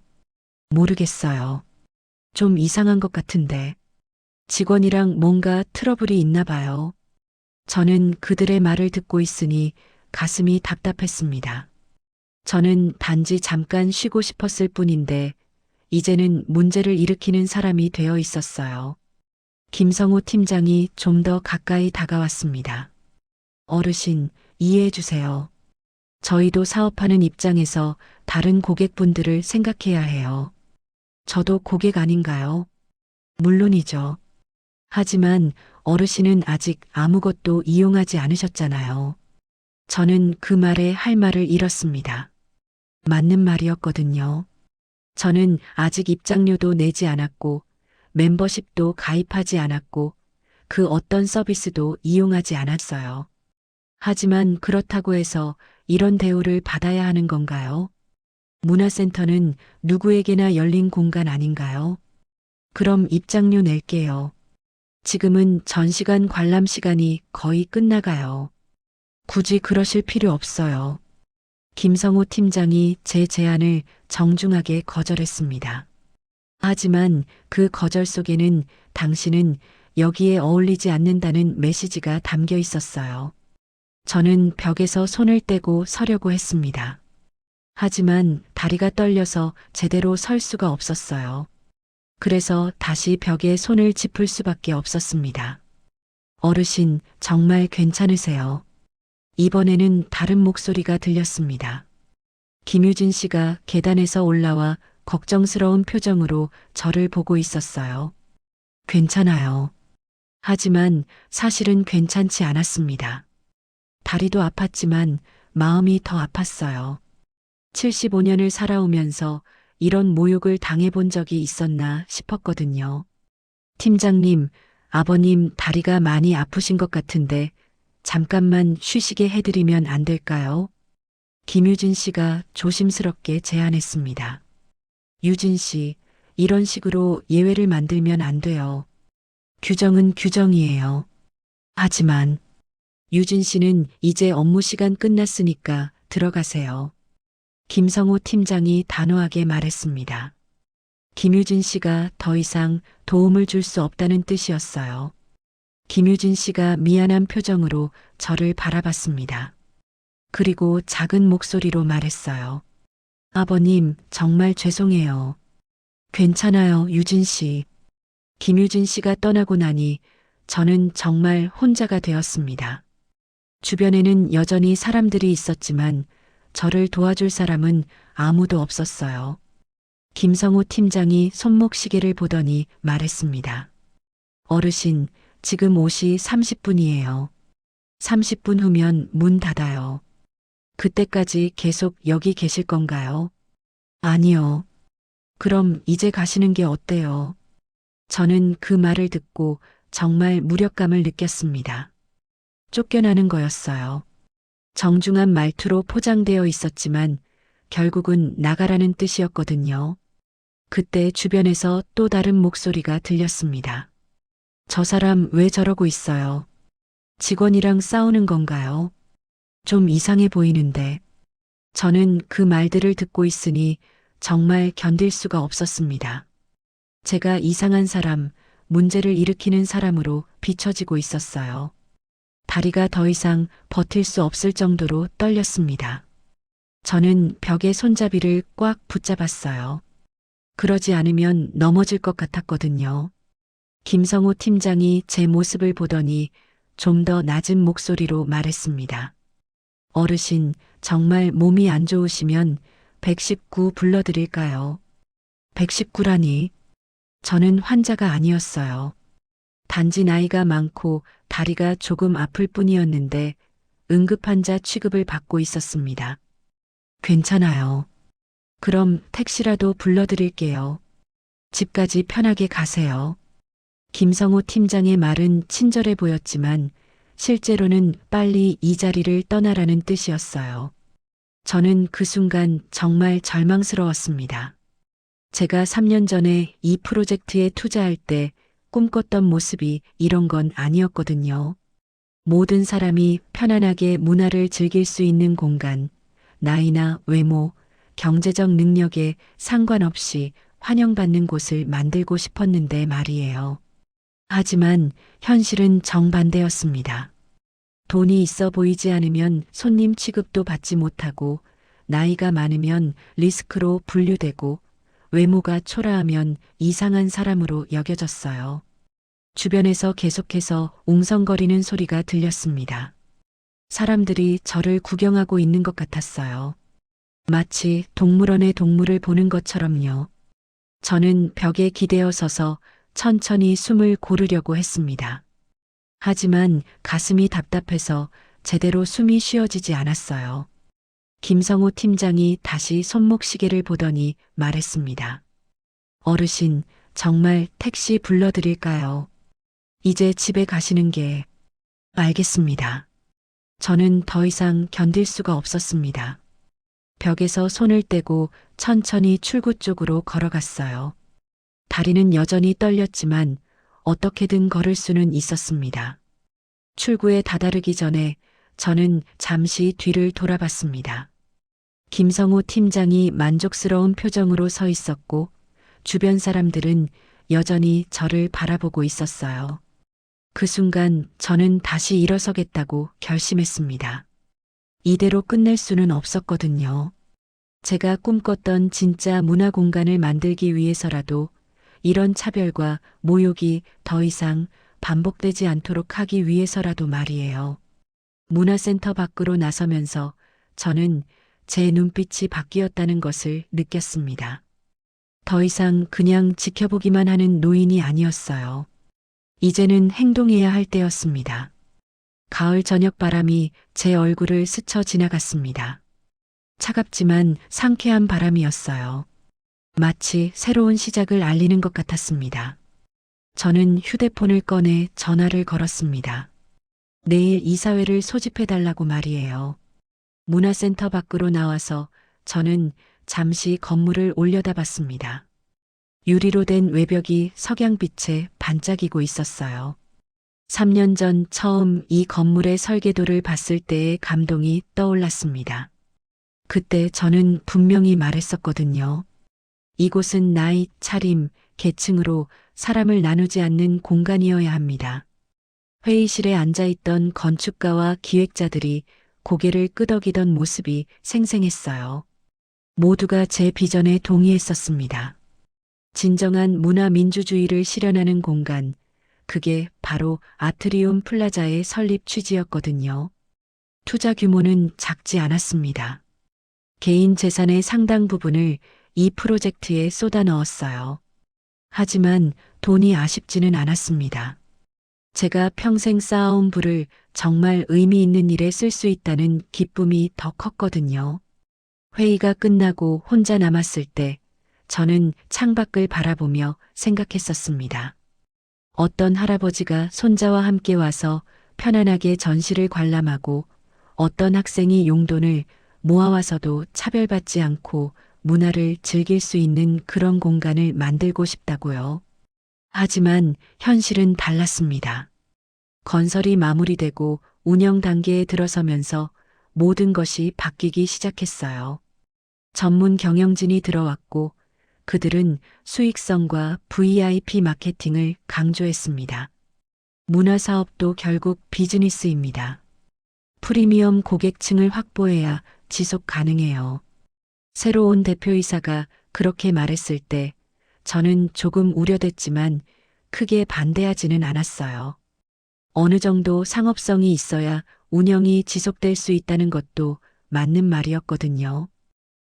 모르겠어요. 좀 이상한 것 같은데. 직원이랑 뭔가 트러블이 있나 봐요. 저는 그들의 말을 듣고 있으니 가슴이 답답했습니다. 저는 단지 잠깐 쉬고 싶었을 뿐인데 이제는 문제를 일으키는 사람이 되어 있었어요. 김성호 팀장이 좀 더 가까이 다가왔습니다. 어르신, 이해해 주세요. 저희도 사업하는 입장에서 다른 고객분들을 생각해야 해요. 저도 고객 아닌가요? 물론이죠. 하지만 어르신은 아직 아무것도 이용하지 않으셨잖아요. 저는 그 말에 할 말을 잃었습니다. 맞는 말이었거든요. 저는 아직 입장료도 내지 않았고, 멤버십도 가입하지 않았고, 그 어떤 서비스도 이용하지 않았어요. 하지만 그렇다고 해서 이런 대우를 받아야 하는 건가요? 문화센터는 누구에게나 열린 공간 아닌가요? 그럼 입장료 낼게요. 지금은 전시관 관람 시간이 거의 끝나가요. 굳이 그러실 필요 없어요. 김성호 팀장이 제 제안을 정중하게 거절했습니다. 하지만 그 거절 속에는 당신은 여기에 어울리지 않는다는 메시지가 담겨 있었어요. 저는 벽에서 손을 떼고 서려고 했습니다. 하지만 다리가 떨려서 제대로 설 수가 없었어요. 그래서 다시 벽에 손을 짚을 수밖에 없었습니다. 어르신, 정말 괜찮으세요? 이번에는 다른 목소리가 들렸습니다. 김유진 씨가 계단에서 올라와 걱정스러운 표정으로 저를 보고 있었어요. 괜찮아요. 하지만 사실은 괜찮지 않았습니다. 다리도 아팠지만 마음이 더 아팠어요. 75년을 살아오면서 이런 모욕을 당해본 적이 있었나 싶었거든요. 팀장님, 아버님 다리가 많이 아프신 것 같은데 잠깐만 쉬시게 해드리면 안 될까요? 김유진 씨가 조심스럽게 제안했습니다. 유진 씨, 이런 식으로 예외를 만들면 안 돼요. 규정은 규정이에요. 하지만 유진 씨는 이제 업무 시간 끝났으니까 들어가세요. 김성호 팀장이 단호하게 말했습니다. 김유진 씨가 더 이상 도움을 줄 수 없다는 뜻이었어요. 김유진 씨가 미안한 표정으로 저를 바라봤습니다. 그리고 작은 목소리로 말했어요. 아버님, 정말 죄송해요. 괜찮아요, 유진 씨. 김유진 씨가 떠나고 나니 저는 정말 혼자가 되었습니다. 주변에는 여전히 사람들이 있었지만 저를 도와줄 사람은 아무도 없었어요. 김성호 팀장이 손목시계를 보더니 말했습니다. 어르신, 지금 옷이 30분이에요. 30분 후면 문 닫아요. 그때까지 계속 여기 계실 건가요? 아니요. 그럼 이제 가시는 게 어때요? 저는 그 말을 듣고 정말 무력감을 느꼈습니다. 쫓겨나는 거였어요. 정중한 말투로 포장되어 있었지만 결국은 나가라는 뜻이었거든요. 그때 주변에서 또 다른 목소리가 들렸습니다. 저 사람 왜 저러고 있어요? 직원이랑 싸우는 건가요? 좀 이상해 보이는데. 저는 그 말들을 듣고 있으니 정말 견딜 수가 없었습니다. 제가 이상한 사람, 문제를 일으키는 사람으로 비춰지고 있었어요. 다리가 더 이상 버틸 수 없을 정도로 떨렸습니다. 저는 벽의 손잡이를 꽉 붙잡았어요. 그러지 않으면 넘어질 것 같았거든요. 김성호 팀장이 제 모습을 보더니 좀 더 낮은 목소리로 말했습니다. 어르신, 정말 몸이 안 좋으시면 119 불러드릴까요? 119라니. 저는 환자가 아니었어요. 단지 나이가 많고 다리가 조금 아플 뿐이었는데 응급환자 취급을 받고 있었습니다. 괜찮아요. 그럼 택시라도 불러드릴게요. 집까지 편하게 가세요. 김성호 팀장의 말은 친절해 보였지만 실제로는 빨리 이 자리를 떠나라는 뜻이었어요. 저는 그 순간 정말 절망스러웠습니다. 제가 3년 전에 이 프로젝트에 투자할 때 꿈꿨던 모습이 이런 건 아니었거든요. 모든 사람이 편안하게 문화를 즐길 수 있는 공간, 나이나 외모, 경제적 능력에 상관없이 환영받는 곳을 만들고 싶었는데 말이에요. 하지만 현실은 정반대였습니다. 돈이 있어 보이지 않으면 손님 취급도 받지 못하고, 나이가 많으면 리스크로 분류되고, 외모가 초라하면 이상한 사람으로 여겨졌어요. 주변에서 계속해서 웅성거리는 소리가 들렸습니다. 사람들이 저를 구경하고 있는 것 같았어요. 마치 동물원의 동물을 보는 것처럼요. 저는 벽에 기대어 서서 천천히 숨을 고르려고 했습니다. 하지만 가슴이 답답해서 제대로 숨이 쉬어지지 않았어요. 김성호 팀장이 다시 손목시계를 보더니 말했습니다. 어르신, 정말 택시 불러드릴까요? 이제 집에 가시는 게... 알겠습니다. 저는 더 이상 견딜 수가 없었습니다. 벽에서 손을 떼고 천천히 출구 쪽으로 걸어갔어요. 다리는 여전히 떨렸지만 어떻게든 걸을 수는 있었습니다. 출구에 다다르기 전에 저는 잠시 뒤를 돌아봤습니다. 김성호 팀장이 만족스러운 표정으로 서 있었고 주변 사람들은 여전히 저를 바라보고 있었어요. 그 순간 저는 다시 일어서겠다고 결심했습니다. 이대로 끝낼 수는 없었거든요. 제가 꿈꿨던 진짜 문화 공간을 만들기 위해서라도 이런 차별과 모욕이 더 이상 반복되지 않도록 하기 위해서라도 말이에요. 문화센터 밖으로 나서면서 저는 제 눈빛이 바뀌었다는 것을 느꼈습니다. 더 이상 그냥 지켜보기만 하는 노인이 아니었어요. 이제는 행동해야 할 때였습니다. 가을 저녁 바람이 제 얼굴을 스쳐 지나갔습니다. 차갑지만 상쾌한 바람이었어요. 마치 새로운 시작을 알리는 것 같았습니다. 저는 휴대폰을 꺼내 전화를 걸었습니다. 내일 이사회를 소집해달라고 말이에요. 문화센터 밖으로 나와서 저는 잠시 건물을 올려다봤습니다. 유리로 된 외벽이 석양빛에 반짝이고 있었어요. 3년 전 처음 이 건물의 설계도를 봤을 때의 감동이 떠올랐습니다. 그때 저는 분명히 말했었거든요. 이곳은 나이, 차림, 계층으로 사람을 나누지 않는 공간이어야 합니다. 회의실에 앉아있던 건축가와 기획자들이 고개를 끄덕이던 모습이 생생했어요. 모두가 제 비전에 동의했었습니다. 진정한 문화민주주의를 실현하는 공간, 그게 바로 아트리움 플라자의 설립 취지였거든요. 투자 규모는 작지 않았습니다. 개인 재산의 상당 부분을 이 프로젝트에 쏟아 넣었어요. 하지만 돈이 아쉽지는 않았습니다. 제가 평생 쌓아온 부를 정말 의미 있는 일에 쓸 수 있다는 기쁨이 더 컸거든요. 회의가 끝나고 혼자 남았을 때 저는 창밖을 바라보며 생각했었습니다. 어떤 할아버지가 손자와 함께 와서 편안하게 전시를 관람하고 어떤 학생이 용돈을 모아와서도 차별받지 않고 문화를 즐길 수 있는 그런 공간을 만들고 싶다고요. 하지만 현실은 달랐습니다. 건설이 마무리되고 운영 단계에 들어서면서 모든 것이 바뀌기 시작했어요. 전문 경영진이 들어왔고 그들은 수익성과 VIP 마케팅을 강조했습니다. 문화사업도 결국 비즈니스입니다. 프리미엄 고객층을 확보해야 지속 가능해요. 새로운 대표이사가 그렇게 말했을 때 저는 조금 우려됐지만 크게 반대하지는 않았어요. 어느 정도 상업성이 있어야 운영이 지속될 수 있다는 것도 맞는 말이었거든요.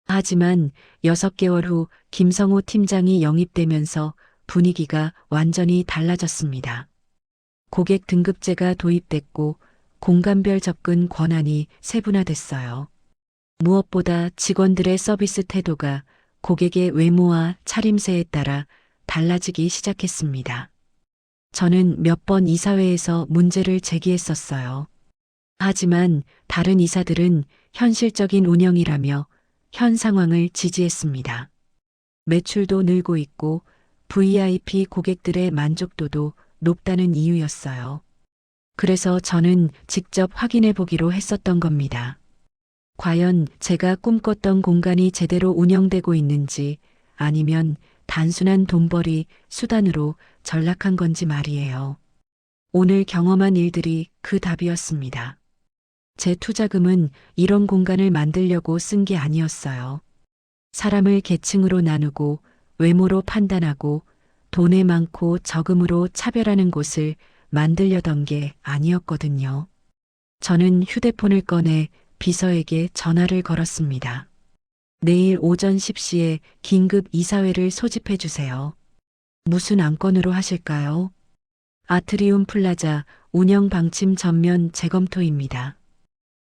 하지만 6개월 후 김성호 팀장이 영입되면서 분위기가 완전히 달라졌습니다. 고객 등급제가 도입됐고 공간별 접근 권한이 세분화됐어요. 무엇보다 직원들의 서비스 태도가 고객의 외모와 차림새에 따라 달라지기 시작했습니다. 저는 몇 번 이사회에서 문제를 제기했었어요. 하지만 다른 이사들은 현실적인 운영이라며 현 상황을 지지했습니다. 매출도 늘고 있고 VIP 고객들의 만족도도 높다는 이유였어요. 그래서 저는 직접 확인해 보기로 했었던 겁니다. 과연 제가 꿈꿨던 공간이 제대로 운영되고 있는지 아니면 단순한 돈벌이 수단으로 전락한 건지 말이에요. 오늘 경험한 일들이 그 답이었습니다. 제 투자금은 이런 공간을 만들려고 쓴 게 아니었어요. 사람을 계층으로 나누고 외모로 판단하고 돈에 많고 적음으로 차별하는 곳을 만들려던 게 아니었거든요. 저는 휴대폰을 꺼내 비서에게 전화를 걸었습니다. 내일 오전 10시에 긴급 이사회를 소집해 주세요. 무슨 안건으로 하실까요? 아트리움 플라자 운영 방침 전면 재검토입니다.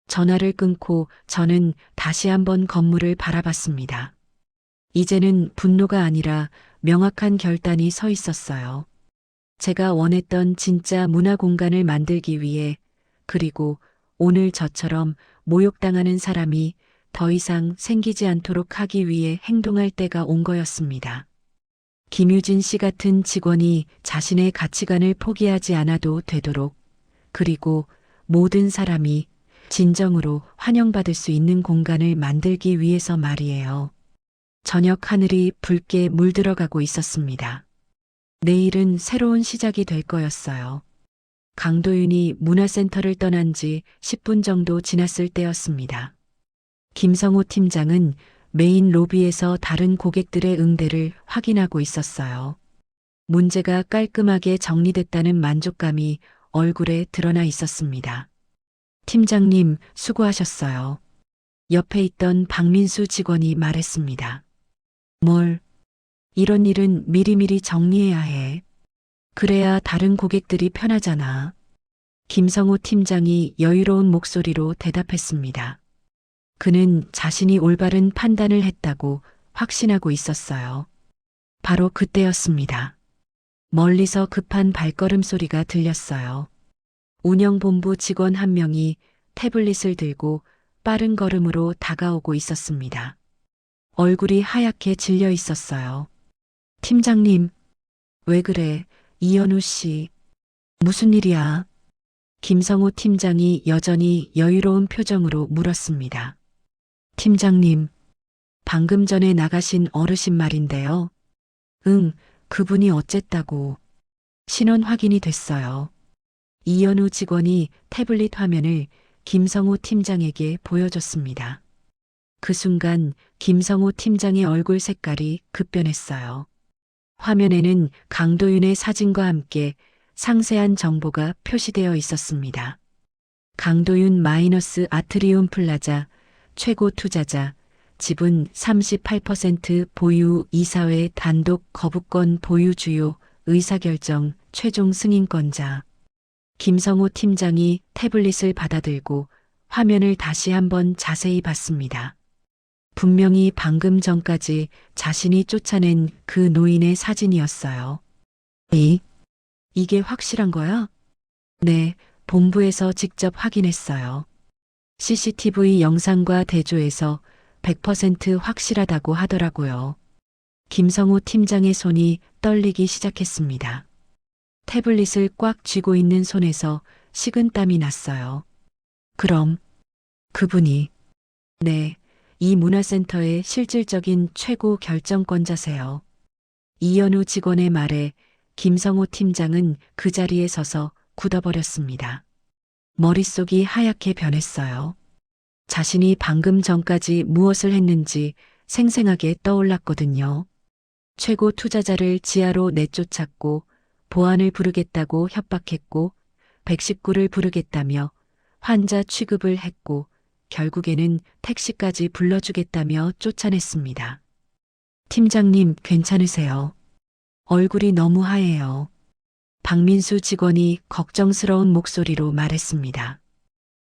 전화를 끊고 저는 다시 한번 건물을 바라봤습니다. 이제는 분노가 아니라 명확한 결단이 서 있었어요. 제가 원했던 진짜 문화 공간을 만들기 위해, 그리고 오늘 저처럼 모욕당하는 사람이 더 이상 생기지 않도록 하기 위해 행동할 때가 온 거였습니다. 김유진 씨 같은 직원이 자신의 가치관을 포기하지 않아도 되도록, 그리고 모든 사람이 진정으로 환영받을 수 있는 공간을 만들기 위해서 말이에요. 저녁 하늘이 붉게 물들어가고 있었습니다. 내일은 새로운 시작이 될 거였어요. 강도윤이 문화센터를 떠난 지 10분 정도 지났을 때였습니다. 김성호 팀장은 메인 로비에서 다른 고객들의 응대를 확인하고 있었어요. 문제가 깔끔하게 정리됐다는 만족감이 얼굴에 드러나 있었습니다. 팀장님, 수고하셨어요. 옆에 있던 박민수 직원이 말했습니다. 뭘? 이런 일은 미리미리 정리해야 해. 그래야 다른 고객들이 편하잖아. 김성호 팀장이 여유로운 목소리로 대답했습니다. 그는 자신이 올바른 판단을 했다고 확신하고 있었어요. 바로 그때였습니다. 멀리서 급한 발걸음 소리가 들렸어요. 운영본부 직원 한 명이 태블릿을 들고 빠른 걸음으로 다가오고 있었습니다. 얼굴이 하얗게 질려 있었어요. 팀장님, 왜 그래? 이현우 씨. 무슨 일이야? 김성호 팀장이 여전히 여유로운 표정으로 물었습니다. 팀장님, 방금 전에 나가신 어르신 말인데요. 응, 그분이 어쨌다고. 신원 확인이 됐어요. 이현우 직원이 태블릿 화면을 김성호 팀장에게 보여줬습니다. 그 순간 김성호 팀장의 얼굴 색깔이 급변했어요. 화면에는 강도윤의 사진과 함께 상세한 정보가 표시되어 있었습니다. 강도윤 마이너스 아트리움 플라자 최고 투자자, 지분 38% 보유 이사회 단독 거부권 보유 주요 의사결정 최종 승인권자. 김성호 팀장이 태블릿을 받아들고 화면을 다시 한번 자세히 봤습니다. 분명히 방금 전까지 자신이 쫓아낸 그 노인의 사진이었어요. 이게 확실한 거야? 네, 본부에서 직접 확인했어요. CCTV 영상과 대조해서 100% 확실하다고 하더라고요. 김성호 팀장의 손이 떨리기 시작했습니다. 태블릿을 꽉 쥐고 있는 손에서 식은땀이 났어요. 그럼 그분이, 네, 이 문화센터의 실질적인 최고 결정권자세요. 이현우 직원의 말에 김성호 팀장은 그 자리에 서서 굳어버렸습니다. 머릿속이 하얗게 변했어요. 자신이 방금 전까지 무엇을 했는지 생생하게 떠올랐거든요. 최고 투자자를 지하로 내쫓았고 보안을 부르겠다고 협박했고 119를 부르겠다며 환자 취급을 했고 결국에는 택시까지 불러주겠다며 쫓아냈습니다. 팀장님, 괜찮으세요? 얼굴이 너무 하얘요. 박민수 직원이 걱정스러운 목소리로 말했습니다.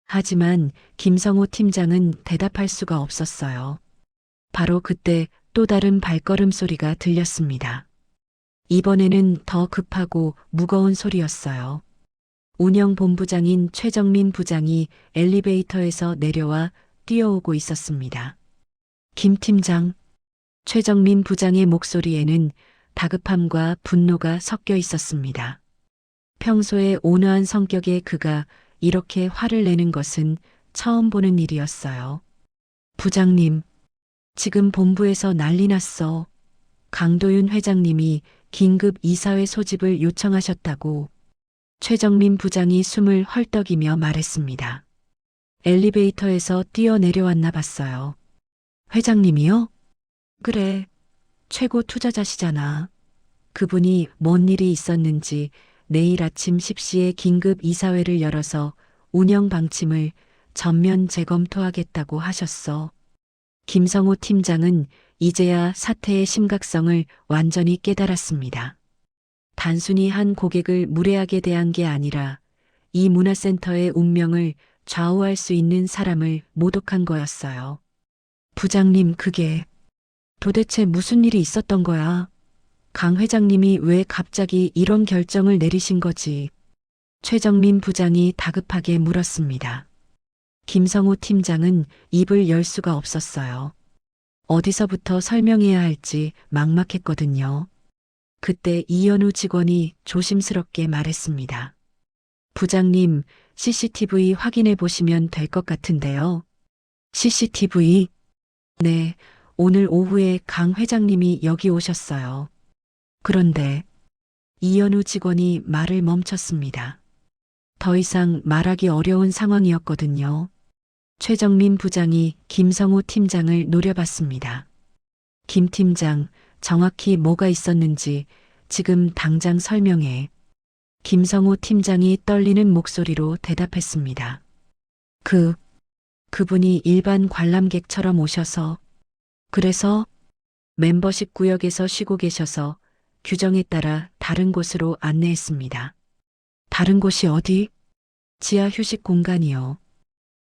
하지만 김성호 팀장은 대답할 수가 없었어요. 바로 그때 또 다른 발걸음 소리가 들렸습니다. 이번에는 더 급하고 무거운 소리였어요. 운영본부장인 최정민 부장이 엘리베이터에서 내려와 뛰어오고 있었습니다. 김 팀장. 최정민 부장의 목소리에는 다급함과 분노가 섞여 있었습니다. 평소에 온화한 성격의 그가 이렇게 화를 내는 것은 처음 보는 일이었어요. 부장님, 지금 본부에서 난리 났어. 강도윤 회장님이 긴급 이사회 소집을 요청하셨다고. 최정민 부장이 숨을 헐떡이며 말했습니다. 엘리베이터에서 뛰어내려왔나 봤어요. 회장님이요? 그래, 최고 투자자시잖아. 그분이 뭔 일이 있었는지 내일 아침 10시에 긴급 이사회를 열어서 운영 방침을 전면 재검토하겠다고 하셨어. 김성호 팀장은 이제야 사태의 심각성을 완전히 깨달았습니다. 단순히 한 고객을 무례하게 대한 게 아니라 이 문화센터의 운명을 좌우할 수 있는 사람을 모독한 거였어요. 부장님, 그게 도대체 무슨 일이 있었던 거야? 강 회장님이 왜 갑자기 이런 결정을 내리신 거지? 최정민 부장이 다급하게 물었습니다. 김성호 팀장은 입을 열 수가 없었어요. 어디서부터 설명해야 할지 막막했거든요. 그때 이현우 직원이 조심스럽게 말했습니다. 부장님, CCTV 확인해 보시면 될 것 같은데요. CCTV? 네, 오늘 오후에 강 회장님이 여기 오셨어요. 그런데 이현우 직원이 말을 멈췄습니다. 더 이상 말하기 어려운 상황이었거든요. 최정민 부장이 김성호 팀장을 노려봤습니다. 김 팀장, 정확히 뭐가 있었는지 지금 당장 설명해. 김성호 팀장이 떨리는 목소리로 대답했습니다. 그분이 일반 관람객처럼 오셔서, 그래서 멤버십 구역에서 쉬고 계셔서 규정에 따라 다른 곳으로 안내했습니다. 다른 곳이 어디? 지하 휴식 공간이요.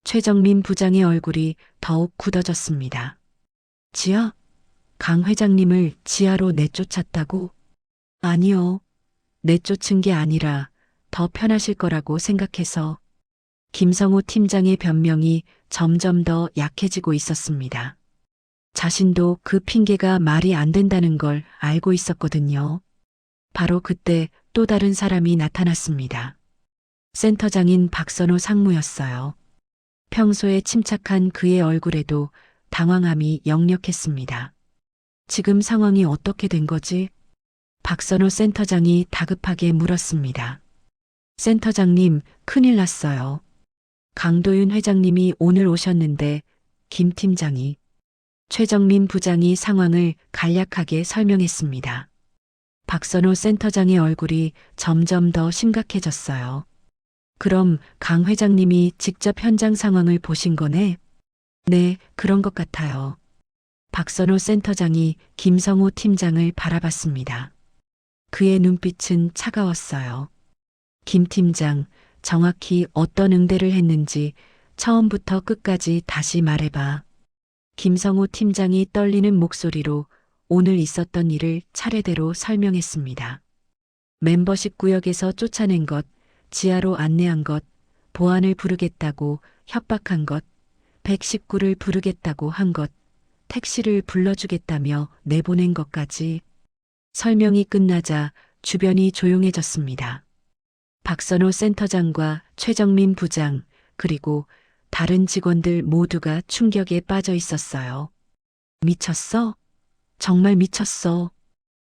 최정민 부장의 얼굴이 더욱 굳어졌습니다. 지하? 강 회장님을 지하로 내쫓았다고? 아니요. 내쫓은 게 아니라 더 편하실 거라고 생각해서. 김성호 팀장의 변명이 점점 더 약해지고 있었습니다. 자신도 그 핑계가 말이 안 된다는 걸 알고 있었거든요. 바로 그때 또 다른 사람이 나타났습니다. 센터장인 박선호 상무였어요. 평소에 침착한 그의 얼굴에도 당황함이 역력했습니다. 지금 상황이 어떻게 된 거지? 박선호 센터장이 다급하게 물었습니다. 센터장님, 큰일 났어요. 강도윤 회장님이 오늘 오셨는데 김 팀장이, 최정민 부장이 상황을 간략하게 설명했습니다. 박선호 센터장의 얼굴이 점점 더 심각해졌어요. 그럼 강 회장님이 직접 현장 상황을 보신 거네? 네, 그런 것 같아요. 박선호 센터장이 김성호 팀장을 바라봤습니다. 그의 눈빛은 차가웠어요. 김 팀장, 정확히 어떤 응대를 했는지 처음부터 끝까지 다시 말해봐. 김성호 팀장이 떨리는 목소리로 오늘 있었던 일을 차례대로 설명했습니다. 멤버십 구역에서 쫓아낸 것, 지하로 안내한 것, 보안을 부르겠다고 협박한 것, 119를 부르겠다고 한 것, 택시를 불러주겠다며 내보낸 것까지. 설명이 끝나자 주변이 조용해졌습니다. 박선호 센터장과 최정민 부장, 그리고 다른 직원들 모두가 충격에 빠져 있었어요. 미쳤어? 정말 미쳤어.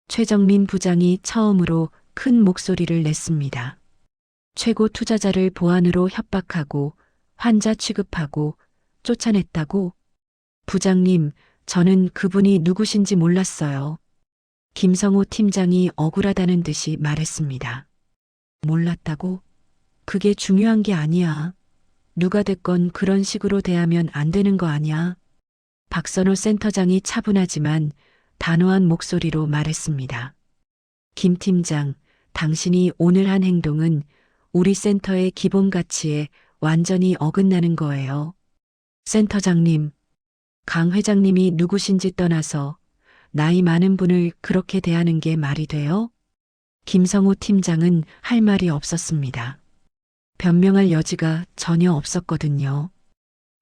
최정민 부장이 처음으로 큰 목소리를 냈습니다. 최고 투자자를 보안으로 협박하고 환자 취급하고 쫓아냈다고? 부장님, 저는 그분이 누구신지 몰랐어요. 김성호 팀장이 억울하다는 듯이 말했습니다. 몰랐다고? 그게 중요한 게 아니야. 누가 됐건 그런 식으로 대하면 안 되는 거 아니야. 박선호 센터장이 차분하지만 단호한 목소리로 말했습니다. 김 팀장, 당신이 오늘 한 행동은 우리 센터의 기본 가치에 완전히 어긋나는 거예요. 센터장님, 강 회장님이 누구신지 떠나서 나이 많은 분을 그렇게 대하는 게 말이 돼요? 김성호 팀장은 할 말이 없었습니다. 변명할 여지가 전혀 없었거든요.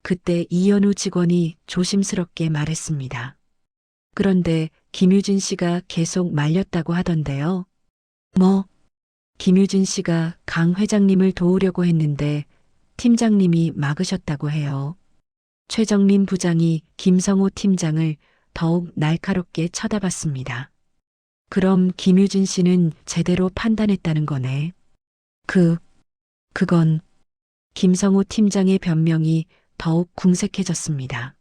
그때 이현우 직원이 조심스럽게 말했습니다. 그런데 김유진 씨가 계속 말렸다고 하던데요. 뭐? 김유진 씨가 강 회장님을 도우려고 했는데 팀장님이 막으셨다고 해요. 최정민 부장이 김성호 팀장을 더욱 날카롭게 쳐다봤습니다. 그럼 김유진 씨는 제대로 판단했다는 거네. 그건 김성호 팀장의 변명이 더욱 궁색해졌습니다.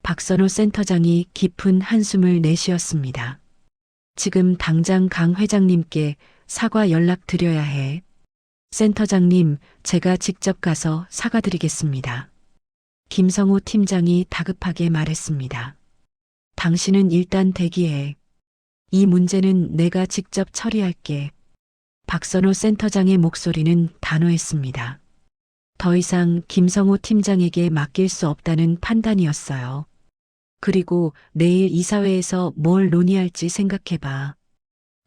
박선호 센터장이 깊은 한숨을 내쉬었습니다. 지금 당장 강 회장님께 사과 연락 드려야 해. 센터장님, 제가 직접 가서 사과드리겠습니다. 김성호 팀장이 다급하게 말했습니다. 당신은 일단 대기해. 이 문제는 내가 직접 처리할게. 박선호 센터장의 목소리는 단호했습니다. 더 이상 김성호 팀장에게 맡길 수 없다는 판단이었어요. 그리고 내일 이사회에서 뭘 논의할지 생각해봐.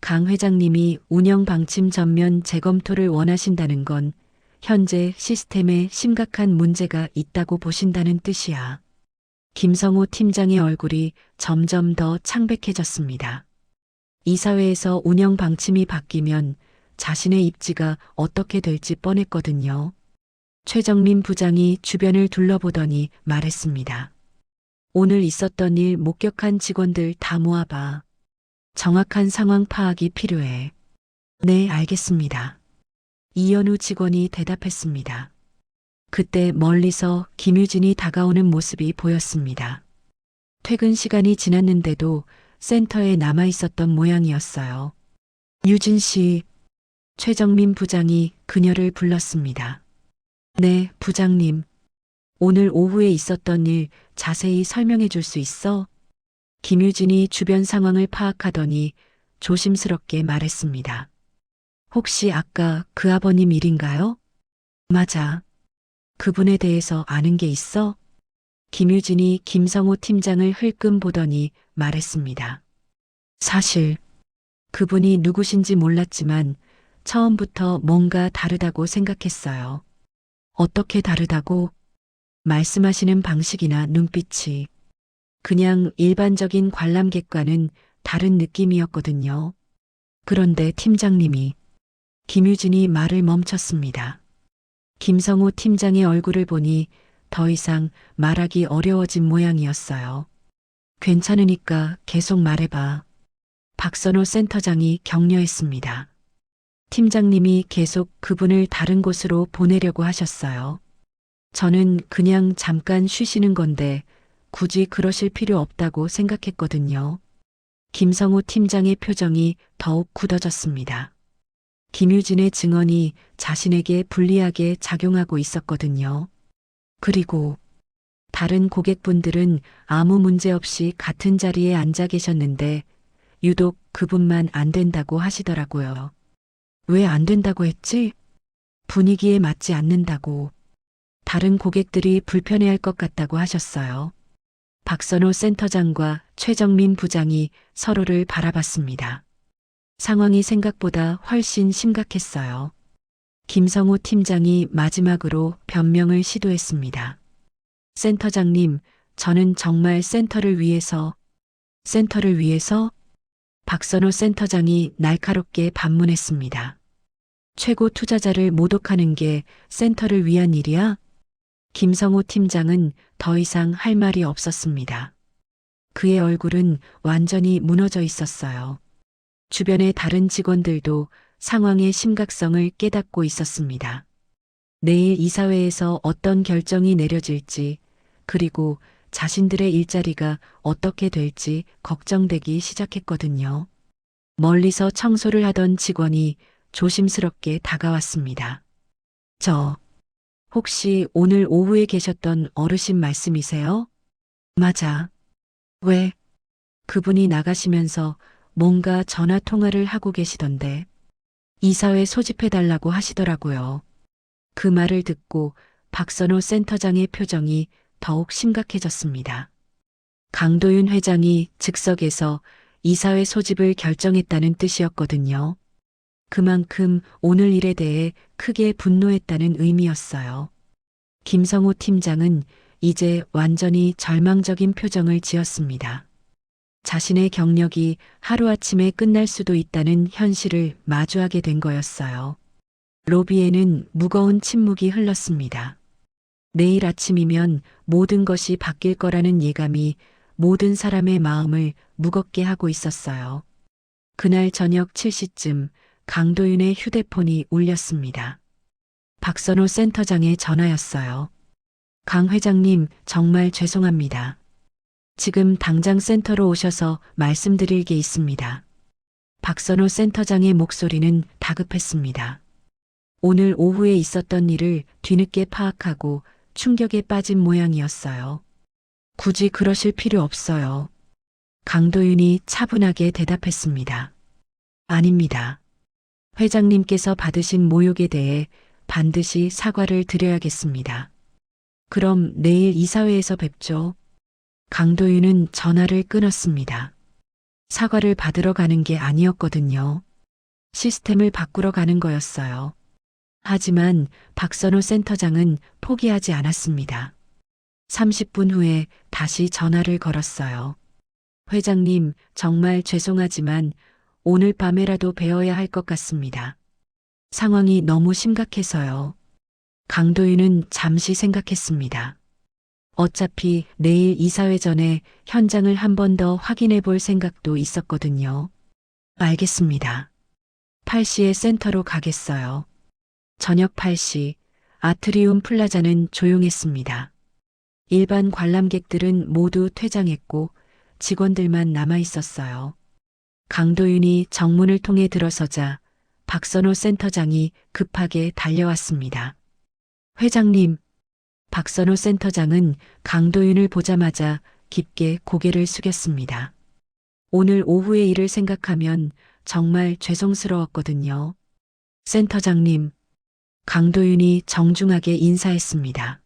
강 회장님이 운영 방침 전면 재검토를 원하신다는 건 현재 시스템에 심각한 문제가 있다고 보신다는 뜻이야. 김성호 팀장의 얼굴이 점점 더 창백해졌습니다. 이사회에서 운영 방침이 바뀌면 자신의 입지가 어떻게 될지 뻔했거든요. 최정민 부장이 주변을 둘러보더니 말했습니다. 오늘 있었던 일 목격한 직원들 다 모아봐. 정확한 상황 파악이 필요해. 네, 알겠습니다. 이현우 직원이 대답했습니다. 그때 멀리서 김유진이 다가오는 모습이 보였습니다. 퇴근 시간이 지났는데도 센터에 남아 있었던 모양이었어요. 유진 씨, 최정민 부장이 그녀를 불렀습니다. 네, 부장님. 오늘 오후에 있었던 일 자세히 설명해 줄 수 있어? 김유진이 주변 상황을 파악하더니 조심스럽게 말했습니다. 혹시 아까 그 아버님 일인가요? 맞아. 그분에 대해서 아는 게 있어? 김유진이 김성호 팀장을 흘끔 보더니 말했습니다. 사실 그분이 누구신지 몰랐지만 처음부터 뭔가 다르다고 생각했어요. 어떻게 다르다고? 말씀하시는 방식이나 눈빛이 그냥 일반적인 관람객과는 다른 느낌이었거든요. 그런데 팀장님이 김유진이 말을 멈췄습니다. 김성호 팀장의 얼굴을 보니 더 이상 말하기 어려워진 모양이었어요. 괜찮으니까 계속 말해봐. 박선호 센터장이 격려했습니다. 팀장님이 계속 그분을 다른 곳으로 보내려고 하셨어요. 저는 그냥 잠깐 쉬시는 건데 굳이 그러실 필요 없다고 생각했거든요. 김성호 팀장의 표정이 더욱 굳어졌습니다. 김유진의 증언이 자신에게 불리하게 작용하고 있었거든요. 그리고 다른 고객분들은 아무 문제 없이 같은 자리에 앉아 계셨는데 유독 그분만 안 된다고 하시더라고요. 왜 안 된다고 했지? 분위기에 맞지 않는다고. 다른 고객들이 불편해할 것 같다고 하셨어요. 박선호 센터장과 최정민 부장이 서로를 바라봤습니다. 상황이 생각보다 훨씬 심각했어요. 김성호 팀장이 마지막으로 변명을 시도했습니다. 센터장님, 저는 정말 센터를 위해서 박선호 센터장이 날카롭게 반문했습니다. 최고 투자자를 모독하는 게 센터를 위한 일이야? 김성호 팀장은 더 이상 할 말이 없었습니다. 그의 얼굴은 완전히 무너져 있었어요. 주변의 다른 직원들도 상황의 심각성을 깨닫고 있었습니다. 내일 이사회에서 어떤 결정이 내려질지, 그리고 자신들의 일자리가 어떻게 될지 걱정되기 시작했거든요. 멀리서 청소를 하던 직원이 조심스럽게 다가왔습니다. 혹시 오늘 오후에 계셨던 어르신 말씀이세요? 맞아. 왜? 그분이 나가시면서 뭔가 전화 통화를 하고 계시던데 이사회 소집해달라고 하시더라고요. 그 말을 듣고 박선호 센터장의 표정이 더욱 심각해졌습니다. 강도윤 회장이 즉석에서 이사회 소집을 결정했다는 뜻이었거든요. 그만큼 오늘 일에 대해 크게 분노했다는 의미였어요. 김성호 팀장은 이제 완전히 절망적인 표정을 지었습니다. 자신의 경력이 하루아침에 끝날 수도 있다는 현실을 마주하게 된 거였어요. 로비에는 무거운 침묵이 흘렀습니다. 내일 아침이면 모든 것이 바뀔 거라는 예감이 모든 사람의 마음을 무겁게 하고 있었어요. 그날 저녁 7시쯤 강도윤의 휴대폰이 울렸습니다. 박선호 센터장의 전화였어요. 강 회장님, 정말 죄송합니다. 지금 당장 센터로 오셔서 말씀드릴 게 있습니다. 박선호 센터장의 목소리는 다급했습니다. 오늘 오후에 있었던 일을 뒤늦게 파악하고 충격에 빠진 모양이었어요. 굳이 그러실 필요 없어요. 강도윤이 차분하게 대답했습니다. 아닙니다. 회장님께서 받으신 모욕에 대해 반드시 사과를 드려야겠습니다. 그럼 내일 이사회에서 뵙죠. 강도윤은 전화를 끊었습니다. 사과를 받으러 가는 게 아니었거든요. 시스템을 바꾸러 가는 거였어요. 하지만 박선호 센터장은 포기하지 않았습니다. 30분 후에 다시 전화를 걸었어요. 회장님, 정말 죄송하지만 오늘 밤에라도 뵈어야 할 것 같습니다. 상황이 너무 심각해서요. 강도윤은 잠시 생각했습니다. 어차피 내일 이사회 전에 현장을 한 번 더 확인해 볼 생각도 있었거든요. 알겠습니다. 8시에 센터로 가겠어요. 저녁 8시 아트리움 플라자는 조용했습니다. 일반 관람객들은 모두 퇴장했고 직원들만 남아 있었어요. 강도윤이 정문을 통해 들어서자 박선호 센터장이 급하게 달려왔습니다. 회장님, 박선호 센터장은 강도윤을 보자마자 깊게 고개를 숙였습니다. 오늘 오후의 일을 생각하면 정말 죄송스러웠거든요. 센터장님, 강도윤이 정중하게 인사했습니다.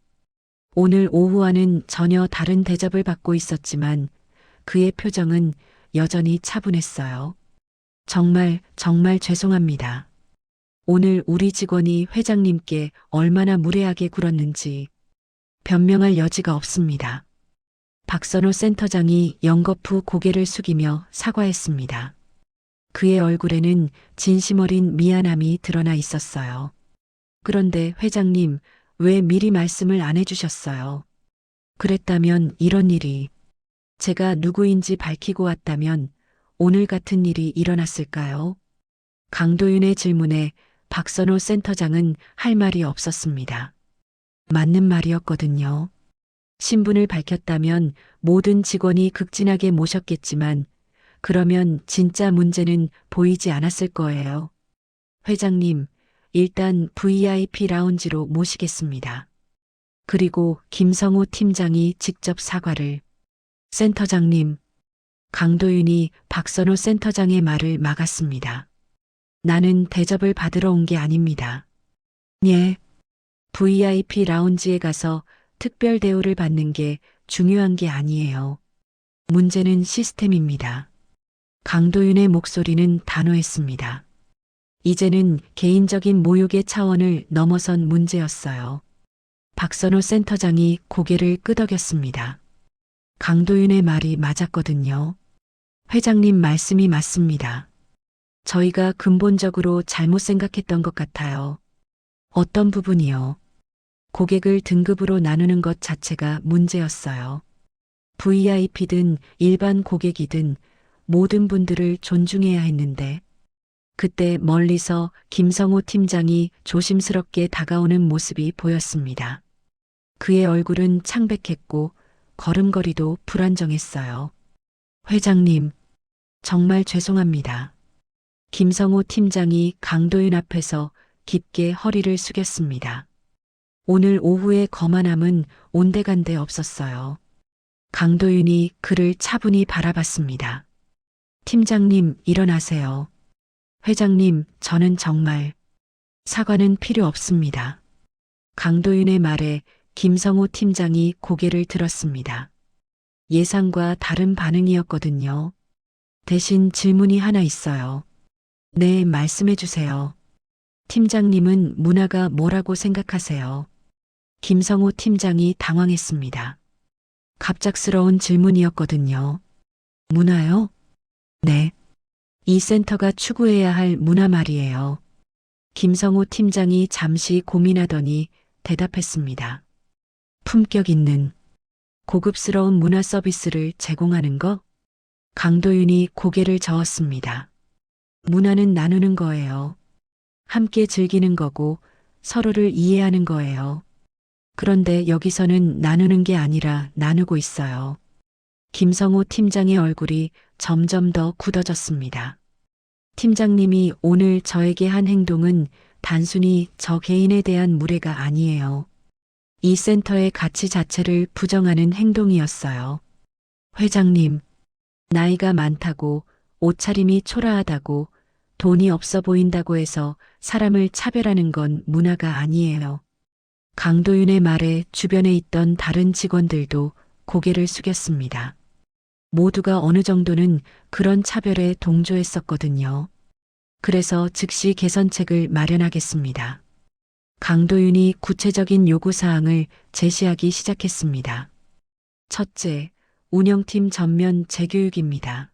오늘 오후와는 전혀 다른 대접을 받고 있었지만 그의 표정은 여전히 차분했어요. 정말 죄송합니다. 오늘 우리 직원이 회장님께 얼마나 무례하게 굴었는지 변명할 여지가 없습니다. 박선호 센터장이 연거푸 고개를 숙이며 사과했습니다. 그의 얼굴에는 진심 어린 미안함이 드러나 있었어요. 그런데 회장님, 왜 미리 말씀을 안 해주셨어요? 그랬다면 이런 일이, 제가 누구인지 밝히고 왔다면 오늘 같은 일이 일어났을까요? 강도윤의 질문에 박선호 센터장은 할 말이 없었습니다. 맞는 말이었거든요. 신분을 밝혔다면 모든 직원이 극진하게 모셨겠지만 그러면 진짜 문제는 보이지 않았을 거예요. 회장님, 일단 VIP 라운지로 모시겠습니다. 그리고 김성우 팀장이 직접 사과를. 센터장님, 강도윤이 박선호 센터장의 말을 막았습니다. 나는 대접을 받으러 온 게 아닙니다. 예, VIP 라운지에 가서 특별 대우를 받는 게 중요한 게 아니에요. 문제는 시스템입니다. 강도윤의 목소리는 단호했습니다. 이제는 개인적인 모욕의 차원을 넘어선 문제였어요. 박선호 센터장이 고개를 끄덕였습니다. 강도윤의 말이 맞았거든요. 회장님 말씀이 맞습니다. 저희가 근본적으로 잘못 생각했던 것 같아요. 어떤 부분이요? 고객을 등급으로 나누는 것 자체가 문제였어요. VIP든 일반 고객이든 모든 분들을 존중해야 했는데 그때 멀리서 김성호 팀장이 조심스럽게 다가오는 모습이 보였습니다. 그의 얼굴은 창백했고 걸음걸이도 불안정했어요. 회장님, 정말 죄송합니다. 김성호 팀장이 강도윤 앞에서 깊게 허리를 숙였습니다. 오늘 오후의 거만함은 온데간데 없었어요. 강도윤이 그를 차분히 바라봤습니다. 팀장님, 일어나세요. 회장님, 저는 정말 사과는 필요 없습니다. 강도윤의 말에 김성호 팀장이 고개를 들었습니다. 예상과 다른 반응이었거든요. 대신 질문이 하나 있어요. 네, 말씀해 주세요. 팀장님은 문화가 뭐라고 생각하세요? 김성호 팀장이 당황했습니다. 갑작스러운 질문이었거든요. 문화요? 네. 이 센터가 추구해야 할 문화 말이에요. 김성호 팀장이 잠시 고민하더니 대답했습니다. 품격 있는 고급스러운 문화 서비스를 제공하는 거? 강도윤이 고개를 저었습니다. 문화는 나누는 거예요. 함께 즐기는 거고 서로를 이해하는 거예요. 그런데 여기서는 나누는 게 아니라 나누고 있어요. 김성호 팀장의 얼굴이 점점 더 굳어졌습니다. 팀장님이 오늘 저에게 한 행동은 단순히 저 개인에 대한 무례가 아니에요. 이 센터의 가치 자체를 부정하는 행동이었어요. 회장님, 나이가 많다고, 옷차림이 초라하다고, 돈이 없어 보인다고 해서 사람을 차별하는 건 문화가 아니에요. 강도윤의 말에 주변에 있던 다른 직원들도 고개를 숙였습니다. 모두가 어느 정도는 그런 차별에 동조했었거든요. 그래서 즉시 개선책을 마련하겠습니다. 강도윤이 구체적인 요구사항을 제시하기 시작했습니다. 첫째, 운영팀 전면 재교육입니다.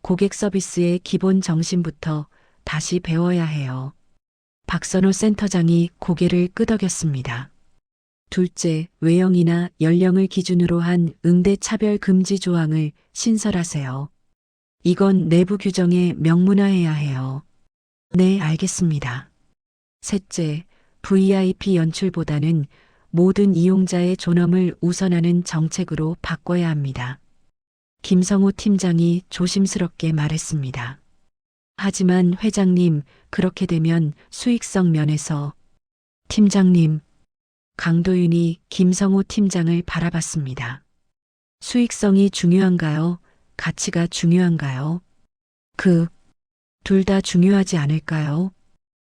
고객 서비스의 기본 정신부터 다시 배워야 해요. 박선호 센터장이 고개를 끄덕였습니다. 둘째, 외형이나 연령을 기준으로 한 응대 차별 금지 조항을 신설하세요. 이건 내부 규정에 명문화해야 해요. 네, 알겠습니다. 셋째, VIP 연출보다는 모든 이용자의 존엄을 우선하는 정책으로 바꿔야 합니다. 김성호 팀장이 조심스럽게 말했습니다. 하지만 회장님, 그렇게 되면 수익성 면에서 팀장님, 강도윤이 김성호 팀장을 바라봤습니다. 수익성이 중요한가요? 가치가 중요한가요? 둘 다 중요하지 않을까요?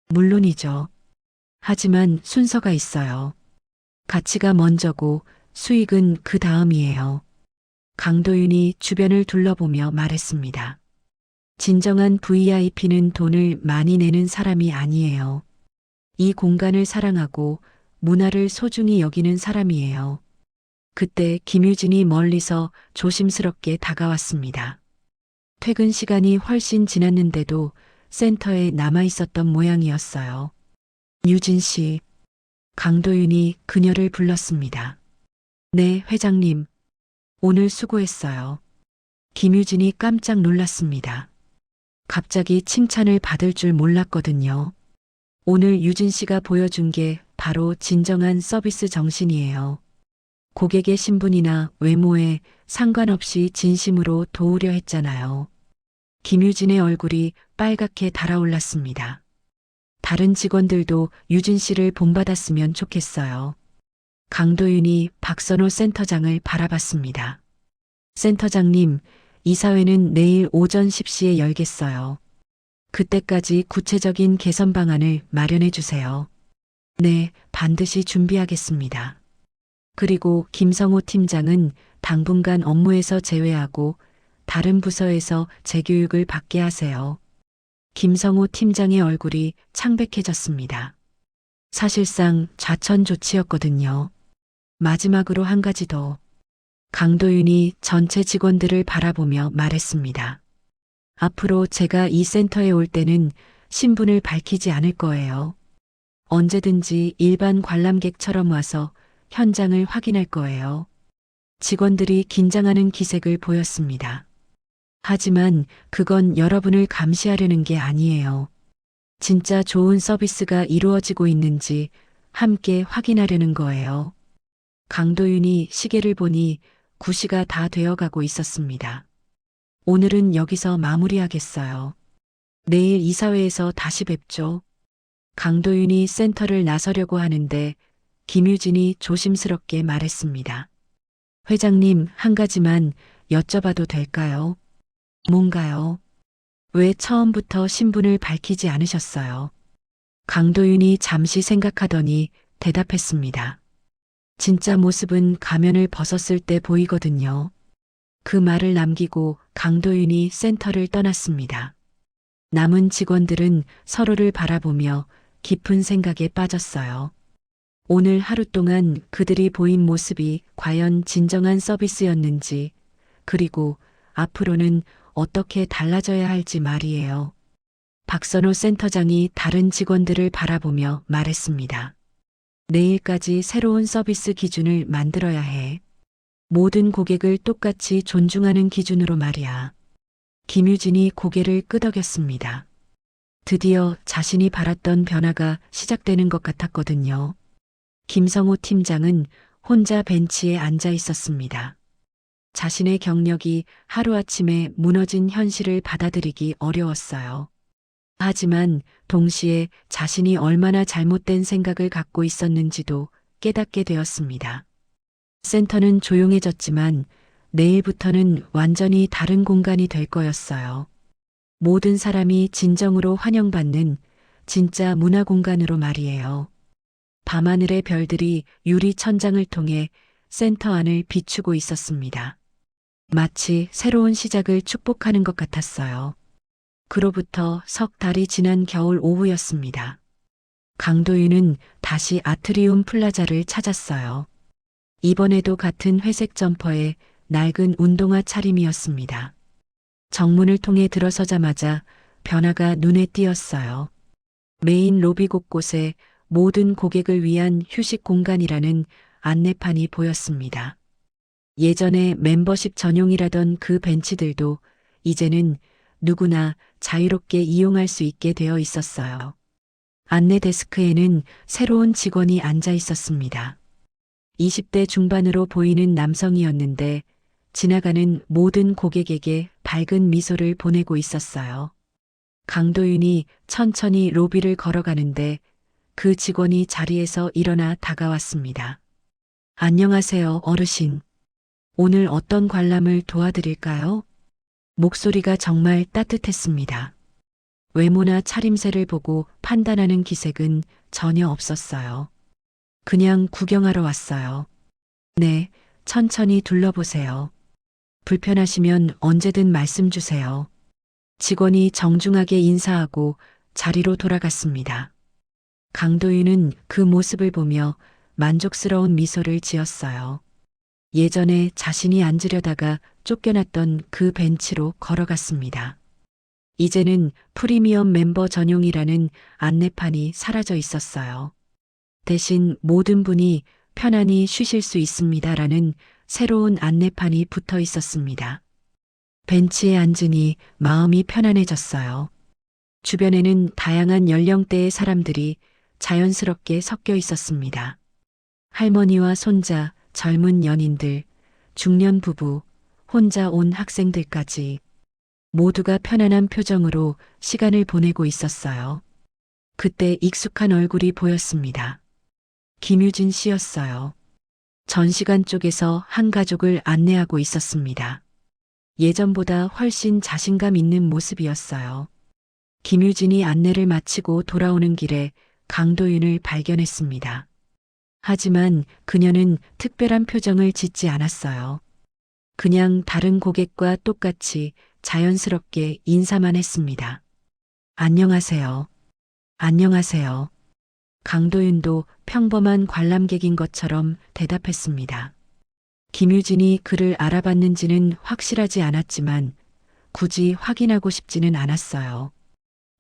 물론이죠. 하지만 순서가 있어요. 가치가 먼저고 수익은 그 다음이에요. 강도윤이 주변을 둘러보며 말했습니다. 진정한 VIP는 돈을 많이 내는 사람이 아니에요. 이 공간을 사랑하고 문화를 소중히 여기는 사람이에요. 그때 김유진이 멀리서 조심스럽게 다가왔습니다. 퇴근 시간이 훨씬 지났는데도 센터에 남아 있었던 모양이었어요. 유진 씨, 강도윤이 그녀를 불렀습니다. 네, 회장님. 오늘 수고했어요. 김유진이 깜짝 놀랐습니다. 갑자기 칭찬을 받을 줄 몰랐거든요. 오늘 유진 씨가 보여준 게 바로 진정한 서비스 정신이에요. 고객의 신분이나 외모에 상관없이 진심으로 도우려 했잖아요. 김유진의 얼굴이 빨갛게 달아올랐습니다. 다른 직원들도 유진 씨를 본받았으면 좋겠어요. 강도윤이 박선호 센터장을 바라봤습니다. 센터장님, 이사회는 내일 오전 10시에 열겠어요. 그때까지 구체적인 개선 방안을 마련해 주세요. 네, 반드시 준비하겠습니다. 그리고 김성호 팀장은 당분간 업무에서 제외하고 다른 부서에서 재교육을 받게 하세요. 김성호 팀장의 얼굴이 창백해졌습니다. 사실상 좌천조치였거든요. 마지막으로 한 가지 더. 강도윤이 전체 직원들을 바라보며 말했습니다. 앞으로 제가 이 센터에 올 때는 신분을 밝히지 않을 거예요. 언제든지 일반 관람객처럼 와서 현장을 확인할 거예요. 직원들이 긴장하는 기색을 보였습니다. 하지만 그건 여러분을 감시하려는 게 아니에요. 진짜 좋은 서비스가 이루어지고 있는지 함께 확인하려는 거예요. 강도윤이 시계를 보니 9시가 다 되어가고 있었습니다. 오늘은 여기서 마무리하겠어요. 내일 이사회에서 다시 뵙죠. 강도윤이 센터를 나서려고 하는데 김유진이 조심스럽게 말했습니다. 회장님, 한 가지만 여쭤봐도 될까요? 뭔가요? 왜 처음부터 신분을 밝히지 않으셨어요? 강도윤이 잠시 생각하더니 대답했습니다. 진짜 모습은 가면을 벗었을 때 보이거든요. 그 말을 남기고 강도윤이 센터를 떠났습니다. 남은 직원들은 서로를 바라보며 깊은 생각에 빠졌어요. 오늘 하루 동안 그들이 보인 모습이 과연 진정한 서비스였는지, 그리고 앞으로는 어떻게 달라져야 할지 말이에요. 박선호 센터장이 다른 직원들을 바라보며 말했습니다. 내일까지 새로운 서비스 기준을 만들어야 해. 모든 고객을 똑같이 존중하는 기준으로 말이야. 김유진이 고개를 끄덕였습니다. 드디어 자신이 바랐던 변화가 시작되는 것 같았거든요. 김성호 팀장은 혼자 벤치에 앉아 있었습니다. 자신의 경력이 하루아침에 무너진 현실을 받아들이기 어려웠어요. 하지만 동시에 자신이 얼마나 잘못된 생각을 갖고 있었는지도 깨닫게 되었습니다. 센터는 조용해졌지만 내일부터는 완전히 다른 공간이 될 거였어요. 모든 사람이 진정으로 환영받는 진짜 문화 공간으로 말이에요. 밤하늘의 별들이 유리 천장을 통해 센터 안을 비추고 있었습니다. 마치 새로운 시작을 축복하는 것 같았어요. 그로부터 석 달이 지난 겨울 오후였습니다. 강도윤은 다시 아트리움 플라자를 찾았어요. 이번에도 같은 회색 점퍼에 낡은 운동화 차림이었습니다. 정문을 통해 들어서자마자 변화가 눈에 띄었어요. 메인 로비 곳곳에 모든 고객을 위한 휴식 공간이라는 안내판이 보였습니다. 예전에 멤버십 전용이라던 그 벤치들도 이제는 누구나 자유롭게 이용할 수 있게 되어 있었어요. 안내 데스크에는 새로운 직원이 앉아 있었습니다. 20대 중반으로 보이는 남성이었는데 지나가는 모든 고객에게 밝은 미소를 보내고 있었어요. 강도윤이 천천히 로비를 걸어가는데 그 직원이 자리에서 일어나 다가왔습니다. 안녕하세요, 어르신. 오늘 어떤 관람을 도와드릴까요? 목소리가 정말 따뜻했습니다. 외모나 차림새를 보고 판단하는 기색은 전혀 없었어요. 그냥 구경하러 왔어요. 네, 천천히 둘러보세요. 불편하시면 언제든 말씀 주세요. 직원이 정중하게 인사하고 자리로 돌아갔습니다. 강도윤은 그 모습을 보며 만족스러운 미소를 지었어요. 예전에 자신이 앉으려다가 쫓겨났던 그 벤치로 걸어갔습니다. 이제는 프리미엄 멤버 전용이라는 안내판이 사라져 있었어요. 대신 모든 분이 편안히 쉬실 수 있습니다라는 새로운 안내판이 붙어 있었습니다. 벤치에 앉으니 마음이 편안해졌어요. 주변에는 다양한 연령대의 사람들이 자연스럽게 섞여 있었습니다. 할머니와 손자, 젊은 연인들, 중년 부부, 혼자 온 학생들까지 모두가 편안한 표정으로 시간을 보내고 있었어요. 그때 익숙한 얼굴이 보였습니다. 김유진 씨였어요. 전시관 쪽에서 한 가족을 안내하고 있었습니다. 예전보다 훨씬 자신감 있는 모습이었어요. 김유진이 안내를 마치고 돌아오는 길에 강도윤을 발견했습니다. 하지만 그녀는 특별한 표정을 짓지 않았어요. 그냥 다른 고객과 똑같이 자연스럽게 인사만 했습니다. 안녕하세요. 안녕하세요. 강도윤도 평범한 관람객인 것처럼 대답했습니다. 김유진이 그를 알아봤는지는 확실하지 않았지만 굳이 확인하고 싶지는 않았어요.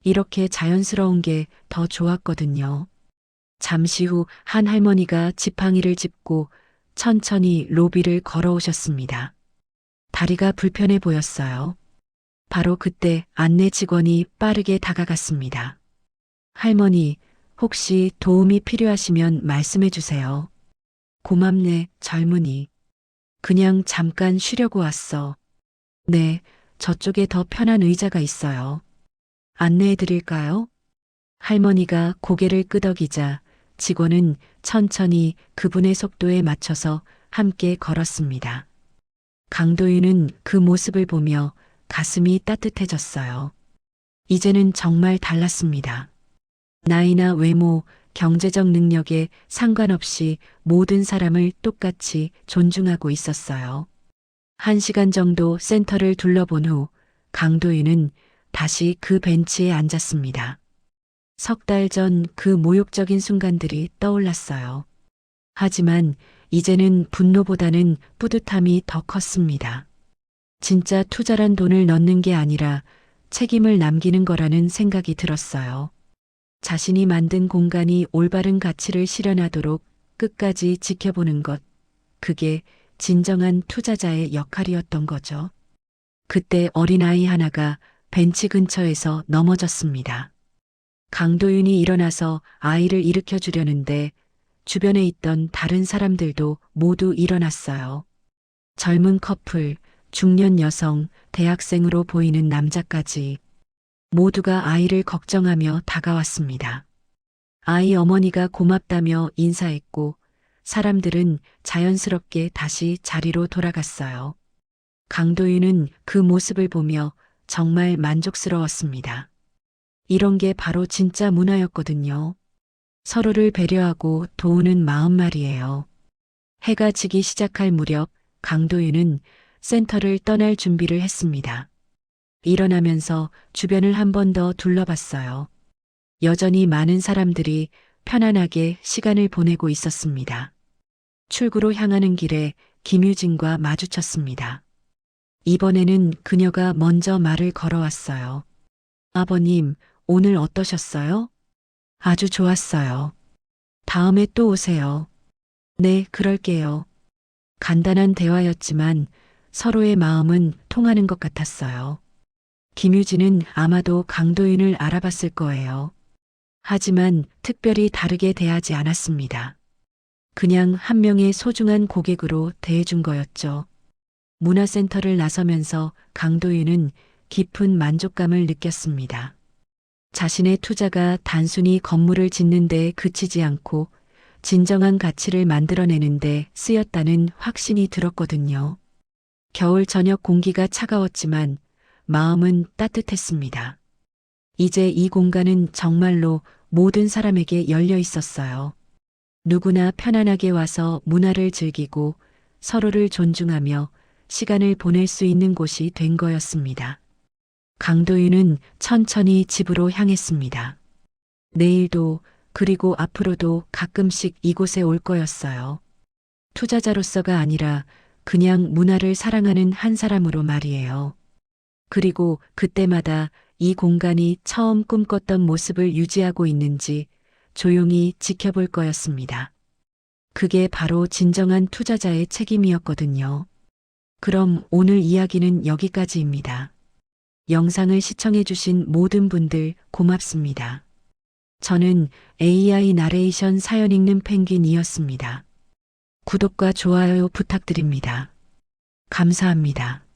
이렇게 자연스러운 게 더 좋았거든요. 잠시 후 한 할머니가 지팡이를 짚고 천천히 로비를 걸어오셨습니다. 다리가 불편해 보였어요. 바로 그때 안내 직원이 빠르게 다가갔습니다. 할머니, 혹시 도움이 필요하시면 말씀해 주세요. 고맙네, 젊은이. 그냥 잠깐 쉬려고 왔어. 네, 저쪽에 더 편한 의자가 있어요. 안내해 드릴까요? 할머니가 고개를 끄덕이자 직원은 천천히 그분의 속도에 맞춰서 함께 걸었습니다. 강도윤은 그 모습을 보며 가슴이 따뜻해졌어요. 이제는 정말 달랐습니다. 나이나 외모, 경제적 능력에 상관없이 모든 사람을 똑같이 존중하고 있었어요. 1시간 정도 센터를 둘러본 후 강도윤은 다시 그 벤치에 앉았습니다. 석 달 전 그 모욕적인 순간들이 떠올랐어요. 하지만 이제는 분노보다는 뿌듯함이 더 컸습니다. 진짜 투자란 돈을 넣는 게 아니라 책임을 남기는 거라는 생각이 들었어요. 자신이 만든 공간이 올바른 가치를 실현하도록 끝까지 지켜보는 것, 그게 진정한 투자자의 역할이었던 거죠. 그때 어린아이 하나가 벤치 근처에서 넘어졌습니다. 강도윤이 일어나서 아이를 일으켜 주려는데 주변에 있던 다른 사람들도 모두 일어났어요. 젊은 커플, 중년 여성, 대학생으로 보이는 남자까지 모두가 아이를 걱정하며 다가왔습니다. 아이 어머니가 고맙다며 인사했고 사람들은 자연스럽게 다시 자리로 돌아갔어요. 강도윤은 그 모습을 보며 정말 만족스러웠습니다. 이런 게 바로 진짜 문화였거든요. 서로를 배려하고 도우는 마음 말이에요. 해가 지기 시작할 무렵 강도윤은 센터를 떠날 준비를 했습니다. 일어나면서 주변을 한 번 더 둘러봤어요. 여전히 많은 사람들이 편안하게 시간을 보내고 있었습니다. 출구로 향하는 길에 김유진과 마주쳤습니다. 이번에는 그녀가 먼저 말을 걸어왔어요. 아버님, 오늘 어떠셨어요? 아주 좋았어요. 다음에 또 오세요. 네, 그럴게요. 간단한 대화였지만 서로의 마음은 통하는 것 같았어요. 김유진은 아마도 강도윤을 알아봤을 거예요. 하지만 특별히 다르게 대하지 않았습니다. 그냥 한 명의 소중한 고객으로 대해준 거였죠. 문화센터를 나서면서 강도윤은 깊은 만족감을 느꼈습니다. 자신의 투자가 단순히 건물을 짓는 데 그치지 않고 진정한 가치를 만들어내는데 쓰였다는 확신이 들었거든요. 겨울 저녁 공기가 차가웠지만 마음은 따뜻했습니다. 이제 이 공간은 정말로 모든 사람에게 열려 있었어요. 누구나 편안하게 와서 문화를 즐기고 서로를 존중하며 시간을 보낼 수 있는 곳이 된 거였습니다. 강도윤은 천천히 집으로 향했습니다. 내일도 그리고 앞으로도 가끔씩 이곳에 올 거였어요. 투자자로서가 아니라 그냥 문화를 사랑하는 한 사람으로 말이에요. 그리고 그때마다 이 공간이 처음 꿈꿨던 모습을 유지하고 있는지 조용히 지켜볼 거였습니다. 그게 바로 진정한 투자자의 책임이었거든요. 그럼 오늘 이야기는 여기까지입니다. 영상을 시청해주신 모든 분들 고맙습니다. 저는 AI 나레이션 사연 읽는 펭귄이었습니다. 구독과 좋아요 부탁드립니다. 감사합니다.